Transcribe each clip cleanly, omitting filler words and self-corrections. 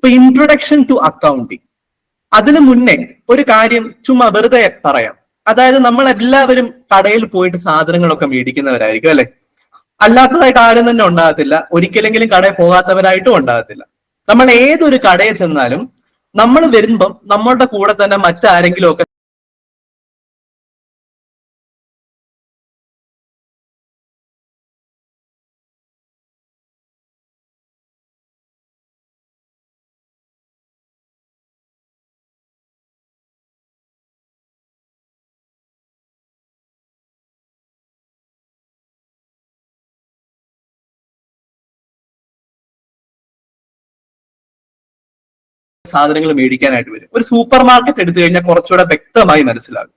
ഇപ്പൊ introduction to accounting. അതിനു മുന്നേ ഒരു കാര്യം ചുമ്മാ വെറുതെ പറയാം. അതായത് നമ്മൾ എല്ലാവരും കടയിൽ പോയിട്ട് സാധനങ്ങളൊക്കെ മേടിക്കുന്നവരായിരിക്കും അല്ലെ? അല്ലാത്തതായിട്ട് ആരും തന്നെ ഉണ്ടാകത്തില്ല, ഒരിക്കലെങ്കിലും കടയിൽ പോകാത്തവരായിട്ടും ഉണ്ടാകത്തില്ല. നമ്മൾ ഏതൊരു കടയിൽ ചെന്നാലും നമ്മൾ വരുമ്പം നമ്മളുടെ കൂടെ തന്നെ മറ്റാരെങ്കിലും ഒക്കെ സാധനങ്ങൾ മേടിക്കാനായിട്ട് വരും. ഒരു സൂപ്പർ മാർക്കറ്റ് എടുത്തു കഴിഞ്ഞാൽ കുറച്ചുകൂടെ വ്യക്തമായി മനസ്സിലാകും.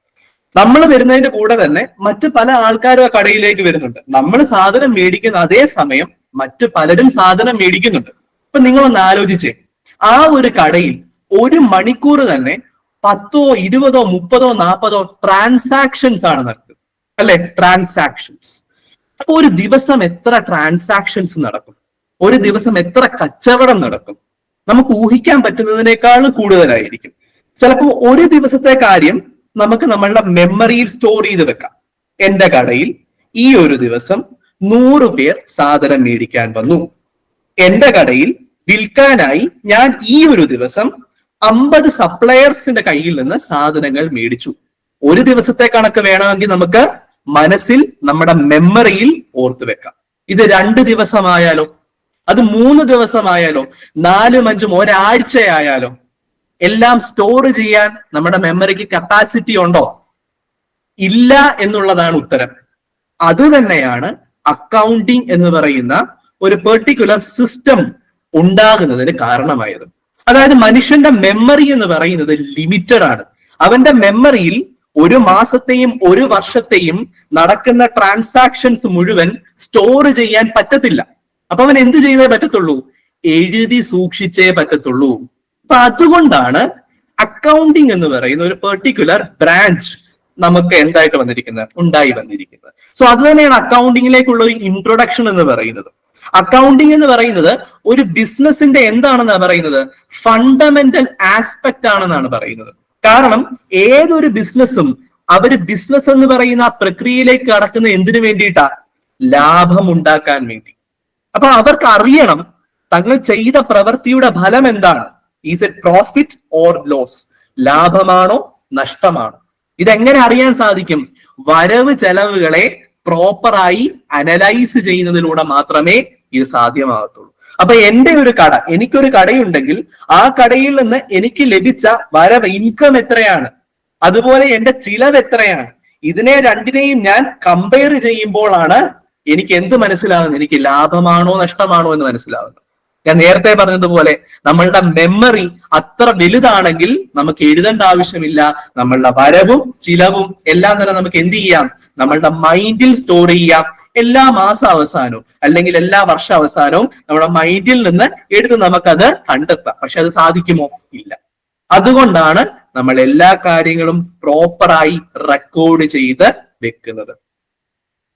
നമ്മൾ വരുന്നതിന്റെ കൂടെ തന്നെ മറ്റ് പല ആൾക്കാരും ആ കടയിലേക്ക് വരുന്നുണ്ട്. നമ്മൾ സാധനം മേടിക്കുന്ന അതേ സമയം മറ്റ് പലരും സാധനം മേടിക്കുന്നുണ്ട്. ഇപ്പൊ നിങ്ങളൊന്ന് ആലോചിച്ചേ, ആ ഒരു കടയിൽ ഒരു മണിക്കൂർ തന്നെ 10, 20, 30, 40 ട്രാൻസാക്ഷൻസ് ആണ് നടക്കുന്നത് അല്ലെ? ട്രാൻസാക്ഷൻസ്. അപ്പൊ ഒരു ദിവസം എത്ര ട്രാൻസാക്ഷൻസ് നടക്കും? ഒരു ദിവസം എത്ര കച്ചവടം നടക്കും? നമുക്ക് ഊഹിക്കാൻ പറ്റുന്നതിനേക്കാളും കൂടുതലായിരിക്കും. ചിലപ്പോൾ ഒരു ദിവസത്തെ കാര്യം നമുക്ക് നമ്മളുടെ മെമ്മറിയിൽ സ്റ്റോർ ചെയ്ത് വെക്കാം. എന്റെ കടയിൽ ഈ ഒരു ദിവസം 100 പേർ സാധനം മേടിക്കാൻ വന്നു. എന്റെ കടയിൽ വിൽക്കാനായി ഞാൻ ഈ ഒരു ദിവസം 50 സപ്ലയേഴ്സിന്റെ കയ്യിൽ നിന്ന് സാധനങ്ങൾ മേടിച്ചു. ഒരു ദിവസത്തെ കണക്ക് വേണമെങ്കിൽ നമുക്ക് മനസ്സിൽ നമ്മുടെ മെമ്മറിയിൽ ഓർത്തു വെക്കാം. ഇത് 2 ദിവസമായാലോ, അത് 3 ദിവസമായാലോ, 4, 5, ഒരാഴ്ചയായാലോ എല്ലാം സ്റ്റോർ ചെയ്യാൻ നമ്മുടെ മെമ്മറിക്ക് കപ്പാസിറ്റി ഉണ്ടോ? ഇല്ല എന്നുള്ളതാണ് ഉത്തരം. അത് തന്നെയാണ് അക്കൗണ്ടിങ് എന്ന് പറയുന്ന ഒരു പെർട്ടിക്കുലർ സിസ്റ്റം ഉണ്ടാകുന്നതിന് കാരണമായത്. അതായത് മനുഷ്യന്റെ മെമ്മറി എന്ന് പറയുന്നത് ലിമിറ്റഡ് ആണ്. അവന്റെ മെമ്മറിയിൽ ഒരു മാസത്തെയും ഒരു വർഷത്തെയും നടക്കുന്ന ട്രാൻസാക്ഷൻസ് മുഴുവൻ സ്റ്റോർ ചെയ്യാൻ പറ്റത്തില്ല. അപ്പൊ അവൻ എന്ത് ചെയ്തേ പറ്റത്തുള്ളൂ? എഴുതി സൂക്ഷിച്ചേ പറ്റത്തുള്ളൂ. അപ്പൊ അതുകൊണ്ടാണ് അക്കൗണ്ടിങ് എന്ന് പറയുന്ന ഒരു പെർട്ടിക്കുലർ ബ്രാഞ്ച് നമുക്ക് ഉണ്ടായി വന്നിരിക്കുന്നത്. സോ അത് തന്നെയാണ് അക്കൗണ്ടിങ്ങിലേക്കുള്ള ഒരു ഇൻട്രൊഡക്ഷൻ എന്ന് പറയുന്നത്. അക്കൗണ്ടിങ് എന്ന് പറയുന്നത് ഒരു ബിസിനസിന്റെ എന്താണെന്നാണ് പറയുന്നത്? ഫണ്ടമെന്റൽ ആസ്പെക്ട് ആണെന്നാണ് പറയുന്നത്. കാരണം ഏതൊരു ബിസിനസ്സും ബിസിനസ് എന്ന് പറയുന്ന ആ പ്രക്രിയയിലേക്ക് കടക്കുന്ന എന്തിനു വേണ്ടിയിട്ടാ? ലാഭം ഉണ്ടാക്കാൻ വേണ്ടി. അപ്പൊ അവർക്ക് അറിയണം തങ്ങൾ ചെയ്ത പ്രവൃത്തിയുടെ ഫലം എന്താണ്. Is it profit or loss? ലാഭമാണോ നഷ്ടമാണോ? ഇതെങ്ങനെ അറിയാൻ സാധിക്കും? വരവ് ചെലവുകളെ പ്രോപ്പറായി അനലൈസ് ചെയ്യുന്നതിലൂടെ മാത്രമേ ഇത് സാധ്യമാകത്തുള്ളൂ. അപ്പൊ എന്റെ ഒരു കട, എനിക്കൊരു കടയുണ്ടെങ്കിൽ ആ കടയിൽ നിന്ന് എനിക്ക് ലഭിച്ച വരവ്, ഇൻകം എത്രയാണ്, അതുപോലെ എന്റെ ചിലവ് എത്രയാണ്, ഇതിനെ രണ്ടിനെയും ഞാൻ കമ്പയർ ചെയ്യുമ്പോഴാണ് എനിക്ക് എന്ത് മനസ്സിലാകുന്നത്? എനിക്ക് ലാഭമാണോ നഷ്ടമാണോ എന്ന് മനസ്സിലാകുന്നത്. ഞാൻ നേരത്തെ പറഞ്ഞതുപോലെ നമ്മളുടെ മെമ്മറി അത്ര വലുതാണെങ്കിൽ നമുക്ക് എഴുതേണ്ട ആവശ്യമില്ല. നമ്മളുടെ വരവും ചിലവും എല്ലാം തന്നെ നമുക്ക് എന്ത് ചെയ്യാം? നമ്മളുടെ മൈൻഡിൽ സ്റ്റോർ ചെയ്യാം. എല്ലാ മാസ അവസാനവും അല്ലെങ്കിൽ എല്ലാ വർഷ അവസാനവും നമ്മുടെ മൈൻഡിൽ നിന്ന് എടുത്ത് നമുക്കത് കണ്ടെത്താം. പക്ഷെ അത് സാധിക്കുമോ? ഇല്ല. അതുകൊണ്ടാണ് നമ്മൾ എല്ലാ കാര്യങ്ങളും പ്രോപ്പറായി റെക്കോർഡ് ചെയ്ത് വെക്കുന്നത്.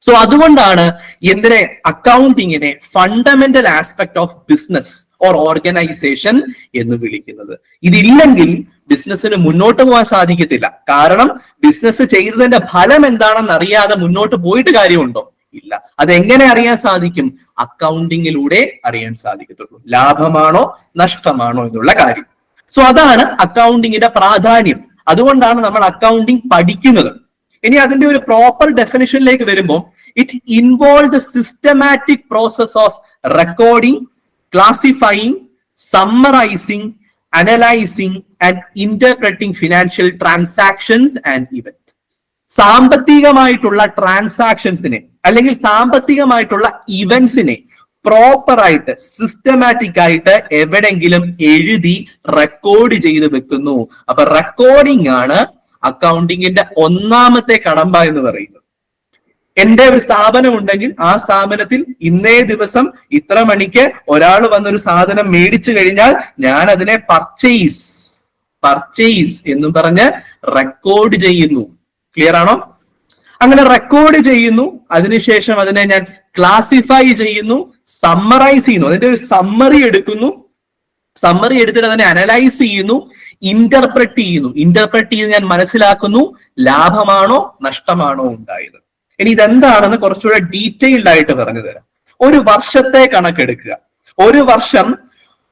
സോ അതുകൊണ്ടാണ് എന്തിനെ അക്കൗണ്ടിങ്ങിനെ fundamental aspect of business or organisation എന്ന് വിളിക്കുന്നത്. ഇതില്ലെങ്കിൽ ബിസിനസ്സിന് മുന്നോട്ട് പോകാൻ സാധിക്കത്തില്ല. കാരണം ബിസിനസ് ചെയ്തതിന്റെ ഫലം എന്താണെന്ന് അറിയാതെ മുന്നോട്ട് പോയിട്ട് കാര്യമുണ്ടോ? ഇല്ല. അതെങ്ങനെ അറിയാൻ സാധിക്കും? അക്കൗണ്ടിങ്ങിലൂടെ അറിയാൻ സാധിക്കത്തുള്ളൂ. ലാഭമാണോ നഷ്ടമാണോ എന്നുള്ള കാര്യം. സോ അതാണ് അക്കൗണ്ടിങ്ങിന്റെ പ്രാധാന്യം. അതുകൊണ്ടാണ് നമ്മൾ അക്കൗണ്ടിങ് പഠിക്കുന്നത്. ഇനി അതിന്റെ ഒരു പ്രോപ്പർ ഡെഫിനിഷനിലേക്ക് വരുമ്പോൾ it involve the systematic process of recording, classifying, summarising, analysing and interpreting financial transactions and event. സാമ്പത്തികമായിട്ടുള്ള ട്രാൻസാക്ഷൻസിനെ അല്ലെങ്കിൽ സാമ്പത്തികമായിട്ടുള്ള ഇവന്റ്സിനെ പ്രോപ്പറായിട്ട് സിസ്റ്റമാറ്റിക് ആയിട്ട് എവിടെങ്കിലും എഴുതി റെക്കോർഡ് ചെയ്ത് വെക്കുന്നു. അപ്പൊ റെക്കോർഡിംഗ് ആണ് അക്കൗണ്ടിങ്ങിന്റെ ഒന്നാമത്തെ കടമ്പ എന്ന് പറയുന്നത്. എന്റെ ഒരു സ്ഥാപനം ഉണ്ടെങ്കിൽ ആ സ്ഥാപനത്തിൽ ഇന്നേ ദിവസം ഇത്ര മണിക്ക് ഒരാൾ വന്നൊരു സാധനം മേടിച്ചു കഴിഞ്ഞാൽ ഞാൻ അതിനെ പർച്ചേസ് എന്നും പറഞ്ഞ് റെക്കോർഡ് ചെയ്യുന്നു. ക്ലിയർ ആണോ? അങ്ങനെ റെക്കോർഡ് ചെയ്യുന്നു. അതിനുശേഷം അതിനെ ഞാൻ ക്ലാസിഫൈ ചെയ്യുന്നു, സമ്മറൈസ് ചെയ്യുന്നു, അതിന്റെ ഒരു സമ്മറി എടുക്കുന്നു. സമ്മറി എടുത്തിട്ട് അതിനെ അനലൈസ് ചെയ്യുന്നു, ഇന്റർപ്രറ്റ് ചെയ്യുന്നു. ഇന്റർപ്രറ്റ് ചെയ്ത് ഞാൻ മനസ്സിലാക്കുന്നു ലാഭമാണോ നഷ്ടമാണോ ഉണ്ടായത്. ഇനി ഇതെന്താണെന്ന് കുറച്ചുകൂടെ ഡീറ്റെയിൽഡ് ആയിട്ട് പറഞ്ഞു തരാം. ഒരു വർഷത്തെ കണക്കെടുക്കുക. ഒരു വർഷം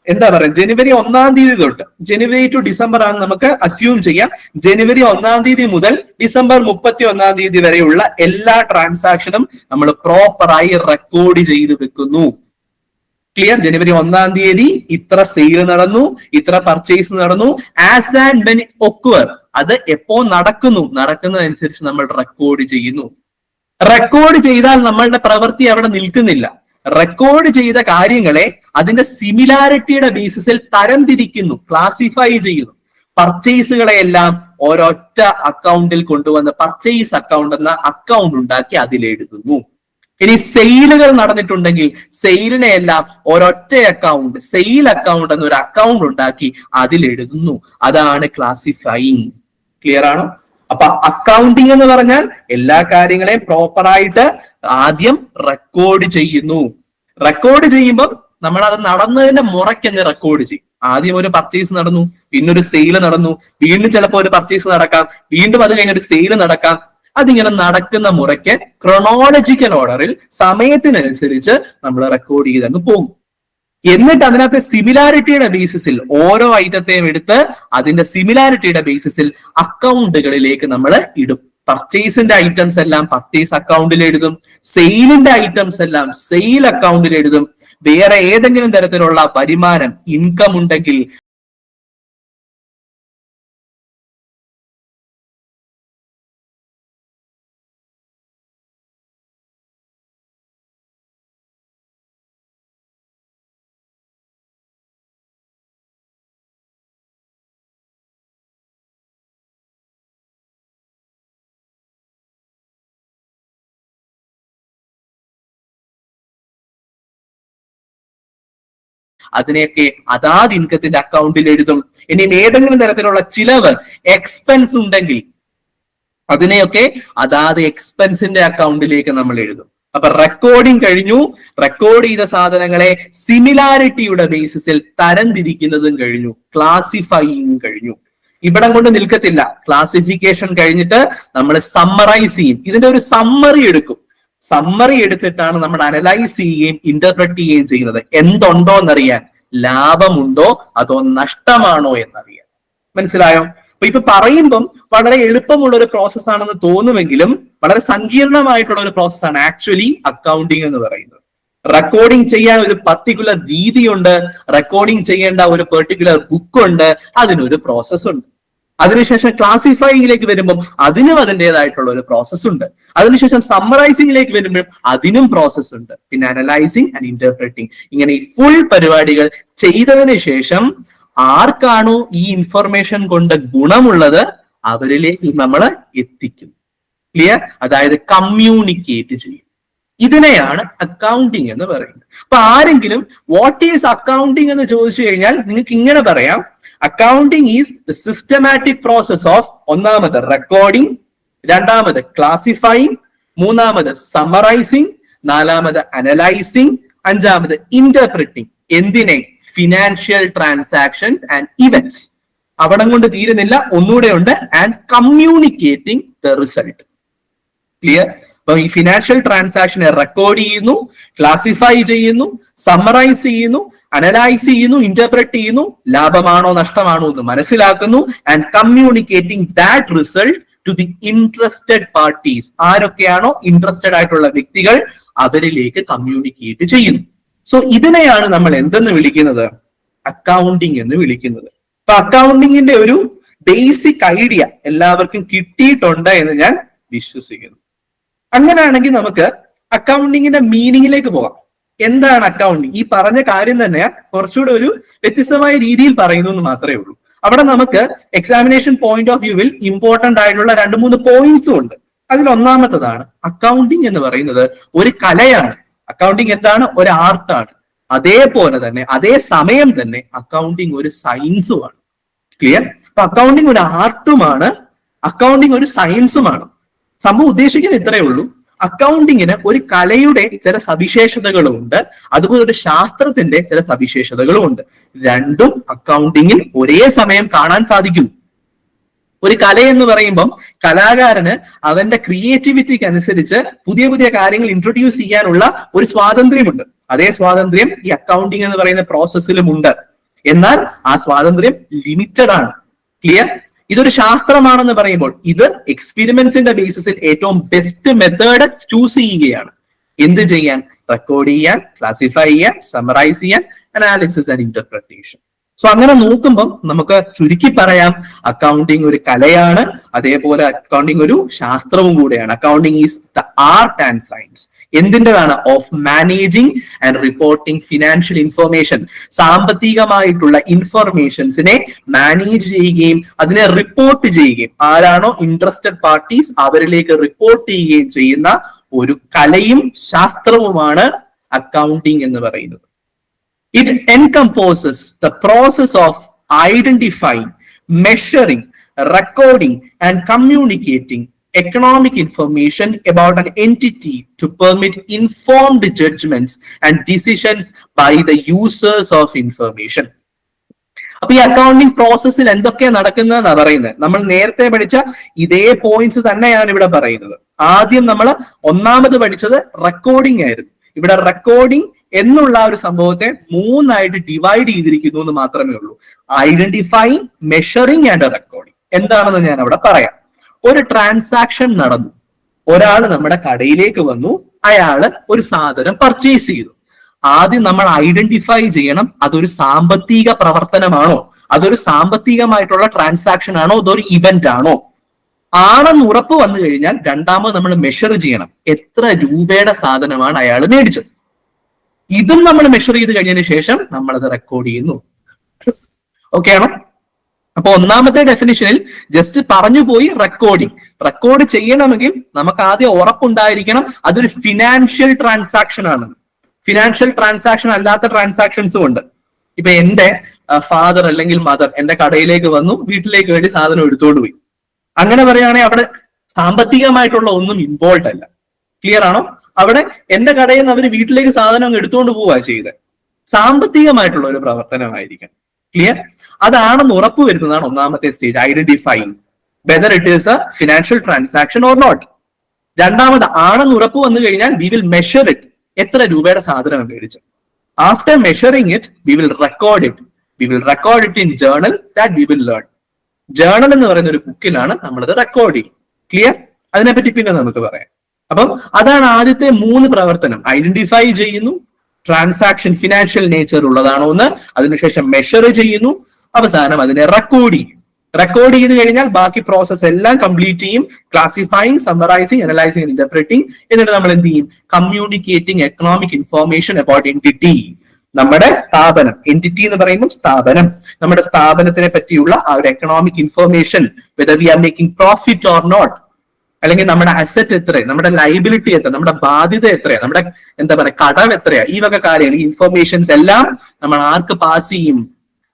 എന്താ പറയുക, ജനുവരി 1 തീയതി തൊട്ട് ജനുവരി ടു ഡിസംബർ ആണ് നമുക്ക് അസ്യൂം ചെയ്യാം. ജനുവരി 1 തീയതി മുതൽ ഡിസംബർ 31 തീയതി വരെയുള്ള എല്ലാ ട്രാൻസാക്ഷനും നമ്മൾ പ്രോപ്പറായി റെക്കോർഡ് ചെയ്ത് വെക്കുന്നു. ക്ലിയർ? ജനുവരി 1 തീയതി ഇത്ര സെയിൽ നടന്നു, ഇത്ര പർച്ചേസ് നടന്നു, ആസ് ആൻഡ് വെൻ ഒക്വർ, അത് എപ്പോ നടക്കുന്നതനുസരിച്ച് നമ്മൾ റെക്കോർഡ് ചെയ്യുന്നു. റെക്കോർഡ് ചെയ്താൽ നമ്മളുടെ പ്രവൃത്തി അവിടെ നിൽക്കുന്നില്ല. റെക്കോർഡ് ചെയ്ത കാര്യങ്ങളെ അതിന്റെ സിമിലാരിറ്റിയുടെ ബേസിസിൽ തരംതിരിക്കുന്നു, ക്ലാസിഫൈ ചെയ്യുന്നു. പർച്ചേസുകളെയെല്ലാം ഒരൊറ്റ അക്കൗണ്ടിൽ കൊണ്ടുവന്ന് പർച്ചേസ് അക്കൗണ്ട് എന്ന അക്കൗണ്ട് ഉണ്ടാക്കി അതിലെഴുതുന്നു. ഇനി സെയിലുകൾ നടന്നിട്ടുണ്ടെങ്കിൽ സെയിലിനെ എല്ലാം ഒരൊറ്റ അക്കൗണ്ട്, സെയിൽ അക്കൗണ്ട് എന്നൊരു അക്കൗണ്ട് ഉണ്ടാക്കി അതിലെഴുതുന്നു. അതാണ് ക്ലാസിഫൈങ്. ക്ലിയർ ആണോ? അപ്പൊ അക്കൗണ്ടിങ് എന്ന് പറഞ്ഞാൽ എല്ലാ കാര്യങ്ങളെയും പ്രോപ്പറായിട്ട് ആദ്യം റെക്കോർഡ് ചെയ്യുന്നു. റെക്കോർഡ് ചെയ്യുമ്പോൾ നമ്മൾ അത് നടന്നതിന്റെ മുറയ്ക്കങ്ങ് റെക്കോർഡ് ചെയ്യും. ആദ്യം ഒരു പർച്ചേസ് നടന്നു, പിന്നെ ഒരു സെയിൽ നടന്നു, വീണ്ടും ചിലപ്പോൾ ഒരു പർച്ചേസ് നടക്കാം, വീണ്ടും അത് കഴിഞ്ഞൊരു സെയിൽ നടക്കാം. അതിങ്ങനെ നടക്കുന്ന മുറയ്ക്ക് ക്രോണോളജിക്കൽ ഓർഡറിൽ സമയത്തിനനുസരിച്ച് നമ്മൾ റെക്കോർഡ് ചെയ്തങ്ങ് പോകും. എന്നിട്ട് അതിനകത്ത് സിമിലാരിറ്റിയുടെ ബേസിസിൽ ഓരോ ഐറ്റത്തെയും എടുത്ത് അതിന്റെ സിമിലാരിറ്റിയുടെ ബേസിസിൽ അക്കൗണ്ടുകളിലേക്ക് നമ്മൾ ഇടും. പർച്ചേസിന്റെ ഐറ്റംസ് എല്ലാം പർച്ചേസ് അക്കൗണ്ടിൽ എഴുതും, സെയിലിന്റെ ഐറ്റംസ് എല്ലാം സെയിൽ അക്കൗണ്ടിൽ എഴുതും. വേറെ ഏതെങ്കിലും തരത്തിലുള്ള വരുമാനം, ഇൻകം ഉണ്ടെങ്കിൽ അതിനെയൊക്കെ അതാത് ഇൻകത്തിന്റെ അക്കൗണ്ടിൽ എഴുതും. ഇനി ഏതെങ്കിലും തരത്തിലുള്ള ചിലവ്, എക്സ്പെൻസ് ഉണ്ടെങ്കിൽ അതിനെയൊക്കെ അതാത് എക്സ്പെൻസിന്റെ അക്കൗണ്ടിലേക്ക് നമ്മൾ എഴുതും. അപ്പൊ റെക്കോർഡിങ് കഴിഞ്ഞു. റെക്കോർഡ് ചെയ്ത സാധനങ്ങളെ സിമിലാരിറ്റിയുടെ ബേസിസിൽ തരംതിരിക്കുന്നതും കഴിഞ്ഞു. ക്ലാസിഫൈയിങ് കഴിഞ്ഞു. ഇവിടം കൊണ്ട് നിൽക്കത്തില്ല. ക്ലാസിഫിക്കേഷൻ കഴിഞ്ഞിട്ട് നമ്മൾ സമ്മറൈസ് ചെയ്യും. ഇതിന്റെ ഒരു സമ്മറി എടുക്കും. സമ്മറി എടുത്തിട്ടാണ് നമ്മൾ അനലൈസ് ചെയ്യുകയും ഇന്റർപ്രറ്റ് ചെയ്യുകയും ചെയ്യുന്നത്. എന്തുണ്ടോ എന്നറിയാൻ, ലാഭമുണ്ടോ അതോ നഷ്ടമാണോ എന്നറിയാൻ. മനസ്സിലായോ? അപ്പൊ ഇപ്പൊ പറയുമ്പം വളരെ എളുപ്പമുള്ള ഒരു പ്രോസസ് ആണെന്ന് തോന്നുമെങ്കിലും വളരെ സങ്കീർണമായിട്ടുള്ള ഒരു പ്രോസസ്സാണ് ആക്ച്വലി അക്കൗണ്ടിങ് എന്ന് പറയുന്നത്. റെക്കോർഡിംഗ് ചെയ്യാൻ ഒരു പർട്ടിക്കുലർ രീതിയുണ്ട്, റെക്കോർഡിംഗ് ചെയ്യേണ്ട ഒരു പെർട്ടിക്കുലർ ബുക്ക് ഉണ്ട്, അതിനൊരു പ്രോസസ് ഉണ്ട്. അതിനുശേഷം ക്ലാസിഫൈയിങ്ങിലേക്ക് വരുമ്പോൾ അതിനും അതിൻ്റെതായിട്ടുള്ള ഒരു പ്രോസസ് ഉണ്ട്. അതിനുശേഷം സമ്മറൈസിംഗിലേക്ക് വരുമ്പോൾ അതിനും പ്രോസസ് ഉണ്ട്. പിന്നെ അനലൈസിങ് ആൻഡ് ഇന്റർപ്രറ്റിംഗ്. ഇങ്ങനെ ഈ ഫുൾ പരിപാടികൾ ചെയ്തതിന് ശേഷം ആർക്കാണോ ഈ ഇൻഫർമേഷൻ കൊണ്ട് ഗുണമുള്ളത് അവരിലേക്ക് നമ്മൾ എത്തിക്കും. ക്ലിയർ? അതായത് കമ്മ്യൂണിക്കേറ്റ് ചെയ്യും. ഇതിനെയാണ് അക്കൗണ്ടിങ് എന്ന് പറയുന്നത്. അപ്പൊ ആരെങ്കിലും വാട്ട് ഈസ് അക്കൗണ്ടിങ് എന്ന് ചോദിച്ചു കഴിഞ്ഞാൽ നിങ്ങൾക്ക് ഇങ്ങനെ പറയാം, accounting is the systematic process of, ഒന്നാമത് റെക്കോർഡിംഗ്, രണ്ടാമത് ക്ലാസിഫൈങ്, മൂന്നാമത് സമ്മറൈസിങ്, നാലാമത് അനലൈസിങ്, അഞ്ചാമത് ഇന്റർപ്രിറ്റിംഗ്. എന്തിനെ? Financial transactions and events. അവിടം കൊണ്ട് തീരുന്നില്ല, ഒന്നുകൂടെ ഉണ്ട്, and communicating the result. Clear? അപ്പൊ ഈ ഫിനാൻഷ്യൽ ട്രാൻസാക്ഷനെ റെക്കോർഡ് ചെയ്യുന്നു, ക്ലാസിഫൈ ചെയ്യുന്നു, സമ്മറൈസ് ചെയ്യുന്നു, അനലൈസ് ചെയ്യുന്നു, ഇന്റർപ്രറ്റ് ചെയ്യുന്നു, ലാഭമാണോ നഷ്ടമാണോ എന്ന് മനസ്സിലാക്കുന്നു, and communicating that result to the interested parties. ആരൊക്കെയാണോ ഇൻട്രസ്റ്റഡ് ആയിട്ടുള്ള വ്യക്തികൾ അവരിലേക്ക് കമ്മ്യൂണിക്കേറ്റ് ചെയ്യുന്നു. സോ ഇതിനെയാണ് നമ്മൾ എന്തെന്ന് വിളിക്കുന്നത്? അക്കൗണ്ടിങ് എന്ന് വിളിക്കുന്നത്. അപ്പൊ അക്കൗണ്ടിങ്ങിന്റെ ഒരു ബേസിക് ഐഡിയ എല്ലാവർക്കും കിട്ടിയിട്ടുണ്ട് എന്ന് ഞാൻ വിശ്വസിക്കുന്നു. അങ്ങനെയാണെങ്കിൽ നമുക്ക് അക്കൗണ്ടിങ്ങിന്റെ മീനിങ്ങിലേക്ക് പോകാം. എന്താണ് അക്കൗണ്ടിങ്? ഈ പറഞ്ഞ കാര്യം തന്നെ കുറച്ചുകൂടെ ഒരു വ്യത്യസ്തമായ രീതിയിൽ പറയുന്നു എന്ന് മാത്രമേ ഉള്ളൂ. അവിടെ നമുക്ക് എക്സാമിനേഷൻ പോയിന്റ് ഓഫ് വ്യൂവിൽ ഇമ്പോർട്ടന്റ് ആയിട്ടുള്ള 2-3 പോയിന്റ്സും ഉണ്ട്. അതിൽ ഒന്നാമത്തതാണ് അക്കൗണ്ടിങ് എന്ന് പറയുന്നത് ഒരു കലയാണ്. അക്കൗണ്ടിങ് എന്താണ്? ഒരു ആർട്ടാണ്. അതേപോലെ തന്നെ അതേ സമയം തന്നെ അക്കൗണ്ടിങ് ഒരു സയൻസുമാണ്. ക്ലിയർ? അപ്പൊ അക്കൗണ്ടിങ് ഒരു ആർട്ടുമാണ്, അക്കൗണ്ടിങ് ഒരു സയൻസുമാണ്. സംഭവം ഉദ്ദേശിക്കുന്നത് ഇത്രയേ ഉള്ളൂ. അക്കൗണ്ടിങ്ങിന് ഒരു കലയുടെ ചില സവിശേഷതകളും ഉണ്ട്, അതുപോലെ ഒരു ശാസ്ത്രത്തിന്റെ ചില സവിശേഷതകളും ഉണ്ട്. രണ്ടും അക്കൗണ്ടിങ്ങിൽ ഒരേ സമയം കാണാൻ സാധിക്കും. ഒരു കല എന്ന് പറയുമ്പം കലാകാരന് അവന്റെ ക്രിയേറ്റിവിറ്റിക്ക് അനുസരിച്ച് പുതിയ പുതിയ കാര്യങ്ങൾ ഇൻട്രൊഡ്യൂസ് ചെയ്യാനുള്ള ഒരു സ്വാതന്ത്ര്യമുണ്ട്. അതേ സ്വാതന്ത്ര്യം ഈ അക്കൗണ്ടിങ് എന്ന് പറയുന്ന പ്രോസസ്സിലും ഉണ്ട്. എന്നാൽ ആ സ്വാതന്ത്ര്യം ലിമിറ്റഡ് ആണ്. ക്ലിയർ? ഇതൊരു ശാസ്ത്രമാണെന്ന് പറയുമ്പോൾ ഇത് എക്സ്പെരിമെന്റ്സിന്റെ ബേസിസിൽ ഏറ്റവും ബെസ്റ്റ് മെത്തേഡ് ചൂസ് ചെയ്യുകയാണ്. എന്ത് ചെയ്യാൻ? റെക്കോർഡ് ചെയ്യാൻ, ക്ലാസിഫൈ ചെയ്യാൻ, സമറൈസ് ചെയ്യാൻ, അനാലിസിസ് ആൻഡ് ഇന്റർപ്രിട്ടേഷൻ. സോ അങ്ങനെ നോക്കുമ്പം നമുക്ക് ചുരുക്കി പറയാം, അക്കൗണ്ടിങ് ഒരു കലയാണ്, അതേപോലെ അക്കൗണ്ടിങ് ഒരു ശാസ്ത്രവും കൂടെയാണ്. Accounting is the art and science. എന്തിൻ്റെതാണ്? Of managing and reporting financial information. സാമ്പത്തികമായിട്ടുള്ള ഇൻഫർമേഷൻസിനെ മാനേജ് ചെയ്യുകയും അതിനെ റിപ്പോർട്ട് ചെയ്യുകയും, ആരാണോ ഇൻട്രസ്റ്റഡ് പാർട്ടീസ് അവരിലേക്ക് റിപ്പോർട്ട് ചെയ്യുകയും ചെയ്യുന്ന ഒരു കലയും ശാസ്ത്രവുമാണ് അക്കൗണ്ടിങ് എന്ന് പറയുന്നത്. It encompasses the process of identifying, measuring, recording, and communicating economic information about an entity to permit informed judgments and decisions by the users of information. അപ്പൊ ഈ അക്കൗണ്ടിങ് പ്രോസസ്സിൽ എന്തൊക്കെയാണ് നടക്കുന്നതെന്നാണ് പറയുന്നത്. നമ്മൾ നേരത്തെ പഠിച്ച ഇതേ പോയിന്റ്സ് തന്നെയാണ് ഇവിടെ പറയുന്നത്. ആദ്യം നമ്മൾ ഒന്നാമത് പഠിച്ചത് റെക്കോർഡിംഗ് ആയിരുന്നു. ഇവിടെ റെക്കോർഡിംഗ് എന്നുള്ള ഒരു സംഭവത്തെ മൂന്നായിട്ട് ഡിവൈഡ് ചെയ്തിരിക്കുന്നു എന്ന് മാത്രമേ ഉള്ളൂ. Identifying, measuring and recording. എന്താണെന്ന് ഞാൻ അവിടെ പറയാം. ഒരു ട്രാൻസാക്ഷൻ നടന്നു, ഒരാൾ നമ്മുടെ കടയിലേക്ക് വന്നു, അയാള് ഒരു സാധനം പർച്ചേസ് ചെയ്തു. ആദ്യം നമ്മൾ ഐഡന്റിഫൈ ചെയ്യണം, അതൊരു സാമ്പത്തിക പ്രവർത്തനമാണോ, അതൊരു സാമ്പത്തികമായിട്ടുള്ള ട്രാൻസാക്ഷൻ ആണോ, അതൊരു ഇവന്റ് ആണോ. ആണെന്ന് ഉറപ്പ് വന്നു കഴിഞ്ഞാൽ രണ്ടാമത് നമ്മൾ മെഷർ ചെയ്യണം, എത്ര രൂപയുടെ സാധനമാണ് അയാൾ മേടിച്ചത്. ഇതും നമ്മൾ മെഷർ ചെയ്ത് കഴിഞ്ഞതിന് ശേഷം നമ്മൾ അത് റെക്കോർഡ് ചെയ്യുന്നു. ഓക്കെ ആണോ? അപ്പൊ ഒന്നാമത്തെ ഡെഫിനിഷനിൽ ജസ്റ്റ് പറഞ്ഞു പോയി റെക്കോർഡിങ്. റെക്കോർഡ് ചെയ്യണമെങ്കിൽ നമുക്ക് ആദ്യം ഉറപ്പുണ്ടായിരിക്കണം അതൊരു ഫിനാൻഷ്യൽ ട്രാൻസാക്ഷൻ ആണ്. ഫിനാൻഷ്യൽ ട്രാൻസാക്ഷൻ അല്ലാത്ത ട്രാൻസാക്ഷൻസും ഉണ്ട്. ഇപ്പൊ എന്റെ ഫാദർ അല്ലെങ്കിൽ മദർ എന്റെ കടയിലേക്ക് വന്നു, വീട്ടിലേക്ക് വേണ്ടി സാധനം എടുത്തുകൊണ്ട് പോയി. അങ്ങനെ പറയുകയാണെങ്കിൽ അവിടെ സാമ്പത്തികമായിട്ടുള്ള ഒന്നും ഇൻവോൾവ് അല്ല. ക്ലിയർ ആണോ? അവിടെ എന്റെ കടയിൽ നിന്ന് അവർ വീട്ടിലേക്ക് സാധനം എടുത്തുകൊണ്ട് പോവുക ചെയ്ത് സാമ്പത്തികമായിട്ടുള്ള ഒരു പ്രവർത്തനമായിരിക്കും. ക്ലിയർ? അതാണെന്ന് ഉറപ്പ് വരുന്നതാണ് ഒന്നാമത്തെ stage, identifying whether it is a financial transaction or not. രണ്ടാമത് ആണെന്ന് ഉറപ്പ് വന്നു കഴിഞ്ഞാൽ വി വിൽ മെഷർ ഇറ്റ്, എത്ര രൂപയുടെ സാധനം മേടിച്ചു. After measuring it we will record it. We will record it in journal that we will learn. Journal എന്ന് പറയുന്ന ഒരു ബുക്കിലാണ് നമ്മളത് റെക്കോർഡ് ചെയ്യും. ക്ലിയർ? അതിനെപ്പറ്റി പിന്നെ നമുക്ക് പറയാം. അപ്പം അതാണ് ആദ്യത്തെ മൂന്ന് പ്രവർത്തനം. ഐഡന്റിഫൈ ചെയ്യുന്നു, ട്രാൻസാക്ഷൻ ഫിനാൻഷ്യൽ നേച്ചർ ഉള്ളതാണോ എന്ന്, അതിനുശേഷം മെഷർ ചെയ്യുന്നു, അവസാനം അതിനെ റെക്കോർഡ് ചെയ്യും. റെക്കോർഡ് ചെയ്ത് കഴിഞ്ഞാൽ ബാക്കി പ്രോസസ് എല്ലാം കംപ്ലീറ്റ് ചെയ്യും. Classifying, summarising, analysing, interpreting. എന്നിട്ട് നമ്മൾ എന്ത് ചെയ്യും? Communicating economic information about entity. നമ്മുടെ സ്ഥാപനം, എൻറ്റിറ്റി എന്ന് പറയുമ്പോൾ സ്ഥാപനം, നമ്മുടെ സ്ഥാപനത്തിനെ പറ്റിയുള്ള ആ ഒരു economic information, whether we are making profit or not, അല്ലെങ്കിൽ നമ്മുടെ അസറ്റ് എത്രയാണ്, നമ്മുടെ ലൈബിലിറ്റി എത്ര, നമ്മുടെ ബാധ്യത എത്രയാണ്, നമ്മുടെ എന്താ പറയുക കടം എത്രയാ, ഈ വക കാര്യങ്ങൾ, ഈ ഇൻഫോർമേഷൻസ് എല്ലാം നമ്മൾ ആർക്ക് പാസ് ചെയ്യും?